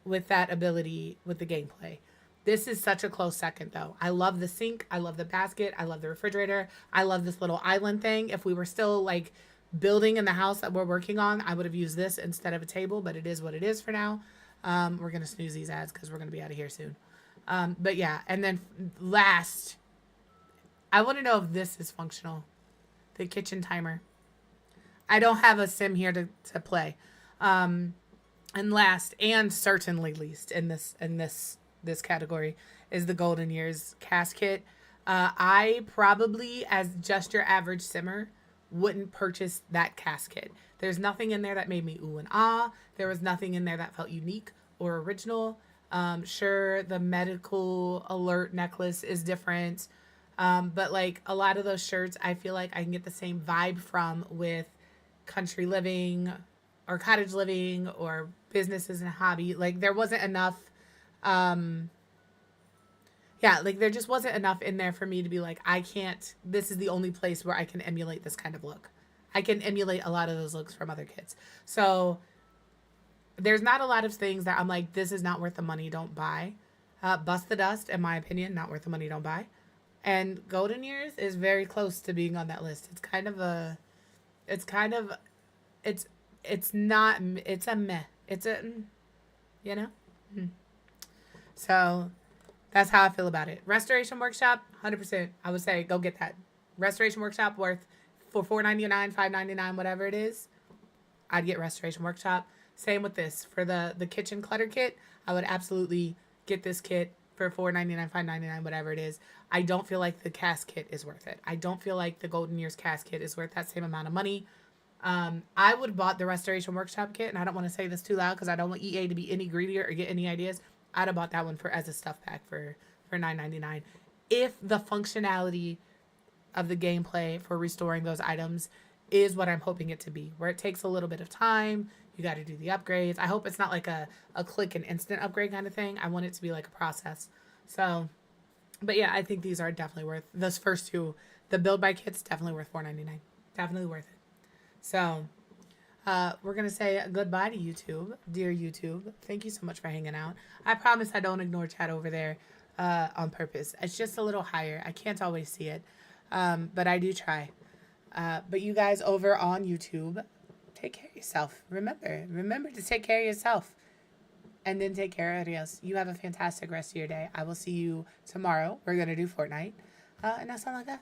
with that ability with the gameplay. This is such a close second, though. I love the sink. I love the basket. I love the refrigerator. I love this little island thing. If we were still, like, building in the house that we're working on, I would have used this instead of a table, but it is what it is for now. We're going to snooze these ads because we're going to be out of here soon. But yeah, and then last, I want to know if this is functional. The kitchen timer. I don't have a sim here to play. And last, and certainly least in this category, is the Golden Years cast kit. I probably, as just your average simmer, wouldn't purchase that cast kit. There's nothing in there that made me ooh and ah. There was nothing in there that felt unique or original. Sure, the medical alert necklace is different. But like a lot of those shirts, I feel like I can get the same vibe from with country living or cottage living or businesses and hobby. Like there wasn't enough. Um, yeah, like there just wasn't enough in there for me to be like, I can't. This is the only place where I can emulate this kind of look. I can emulate a lot of those looks from other kids. So there's not a lot of things that I'm like, this is not worth the money, don't buy. Bust the Dust, in my opinion, not worth the money, don't buy. And Golden Years is very close to being on that list. It's kind of, it's, it's not, it's a meh. It's a, you know? So that's how I feel about it. Restoration Workshop, 100%. I would say go get that. Restoration Workshop worth for $4.99, $5.99, whatever it is. I'd get Restoration Workshop. Same with this. For the kitchen clutter kit, I would absolutely get this kit for $4.99, $5.99, whatever it is. I don't feel like the cast kit is worth it. I don't feel like the Golden Years cast kit is worth that same amount of money. I would have bought the Restoration Workshop kit, and I don't want to say this too loud because I don't want EA to be any greedier or get any ideas. I'd have bought that one for as a stuff pack for $9.99. If the functionality of the gameplay for restoring those items is what I'm hoping it to be, where it takes a little bit of time. You got to do the upgrades. I hope it's not like a click and instant upgrade kind of thing. I want it to be like a process. So, but yeah, I think these are definitely worth, those first two, the build by kits, definitely worth $4.99. Definitely worth it. So, we're going to say goodbye to YouTube. Dear YouTube, thank you so much for hanging out. I promise I don't ignore chat over there on purpose. It's just a little higher. I can't always see it, but I do try. But you guys over on YouTube, take care of yourself. Remember to take care of yourself. And then take care of everybody else. You have a fantastic rest of your day. I will see you tomorrow. We're going to do Fortnite. And that's all I got.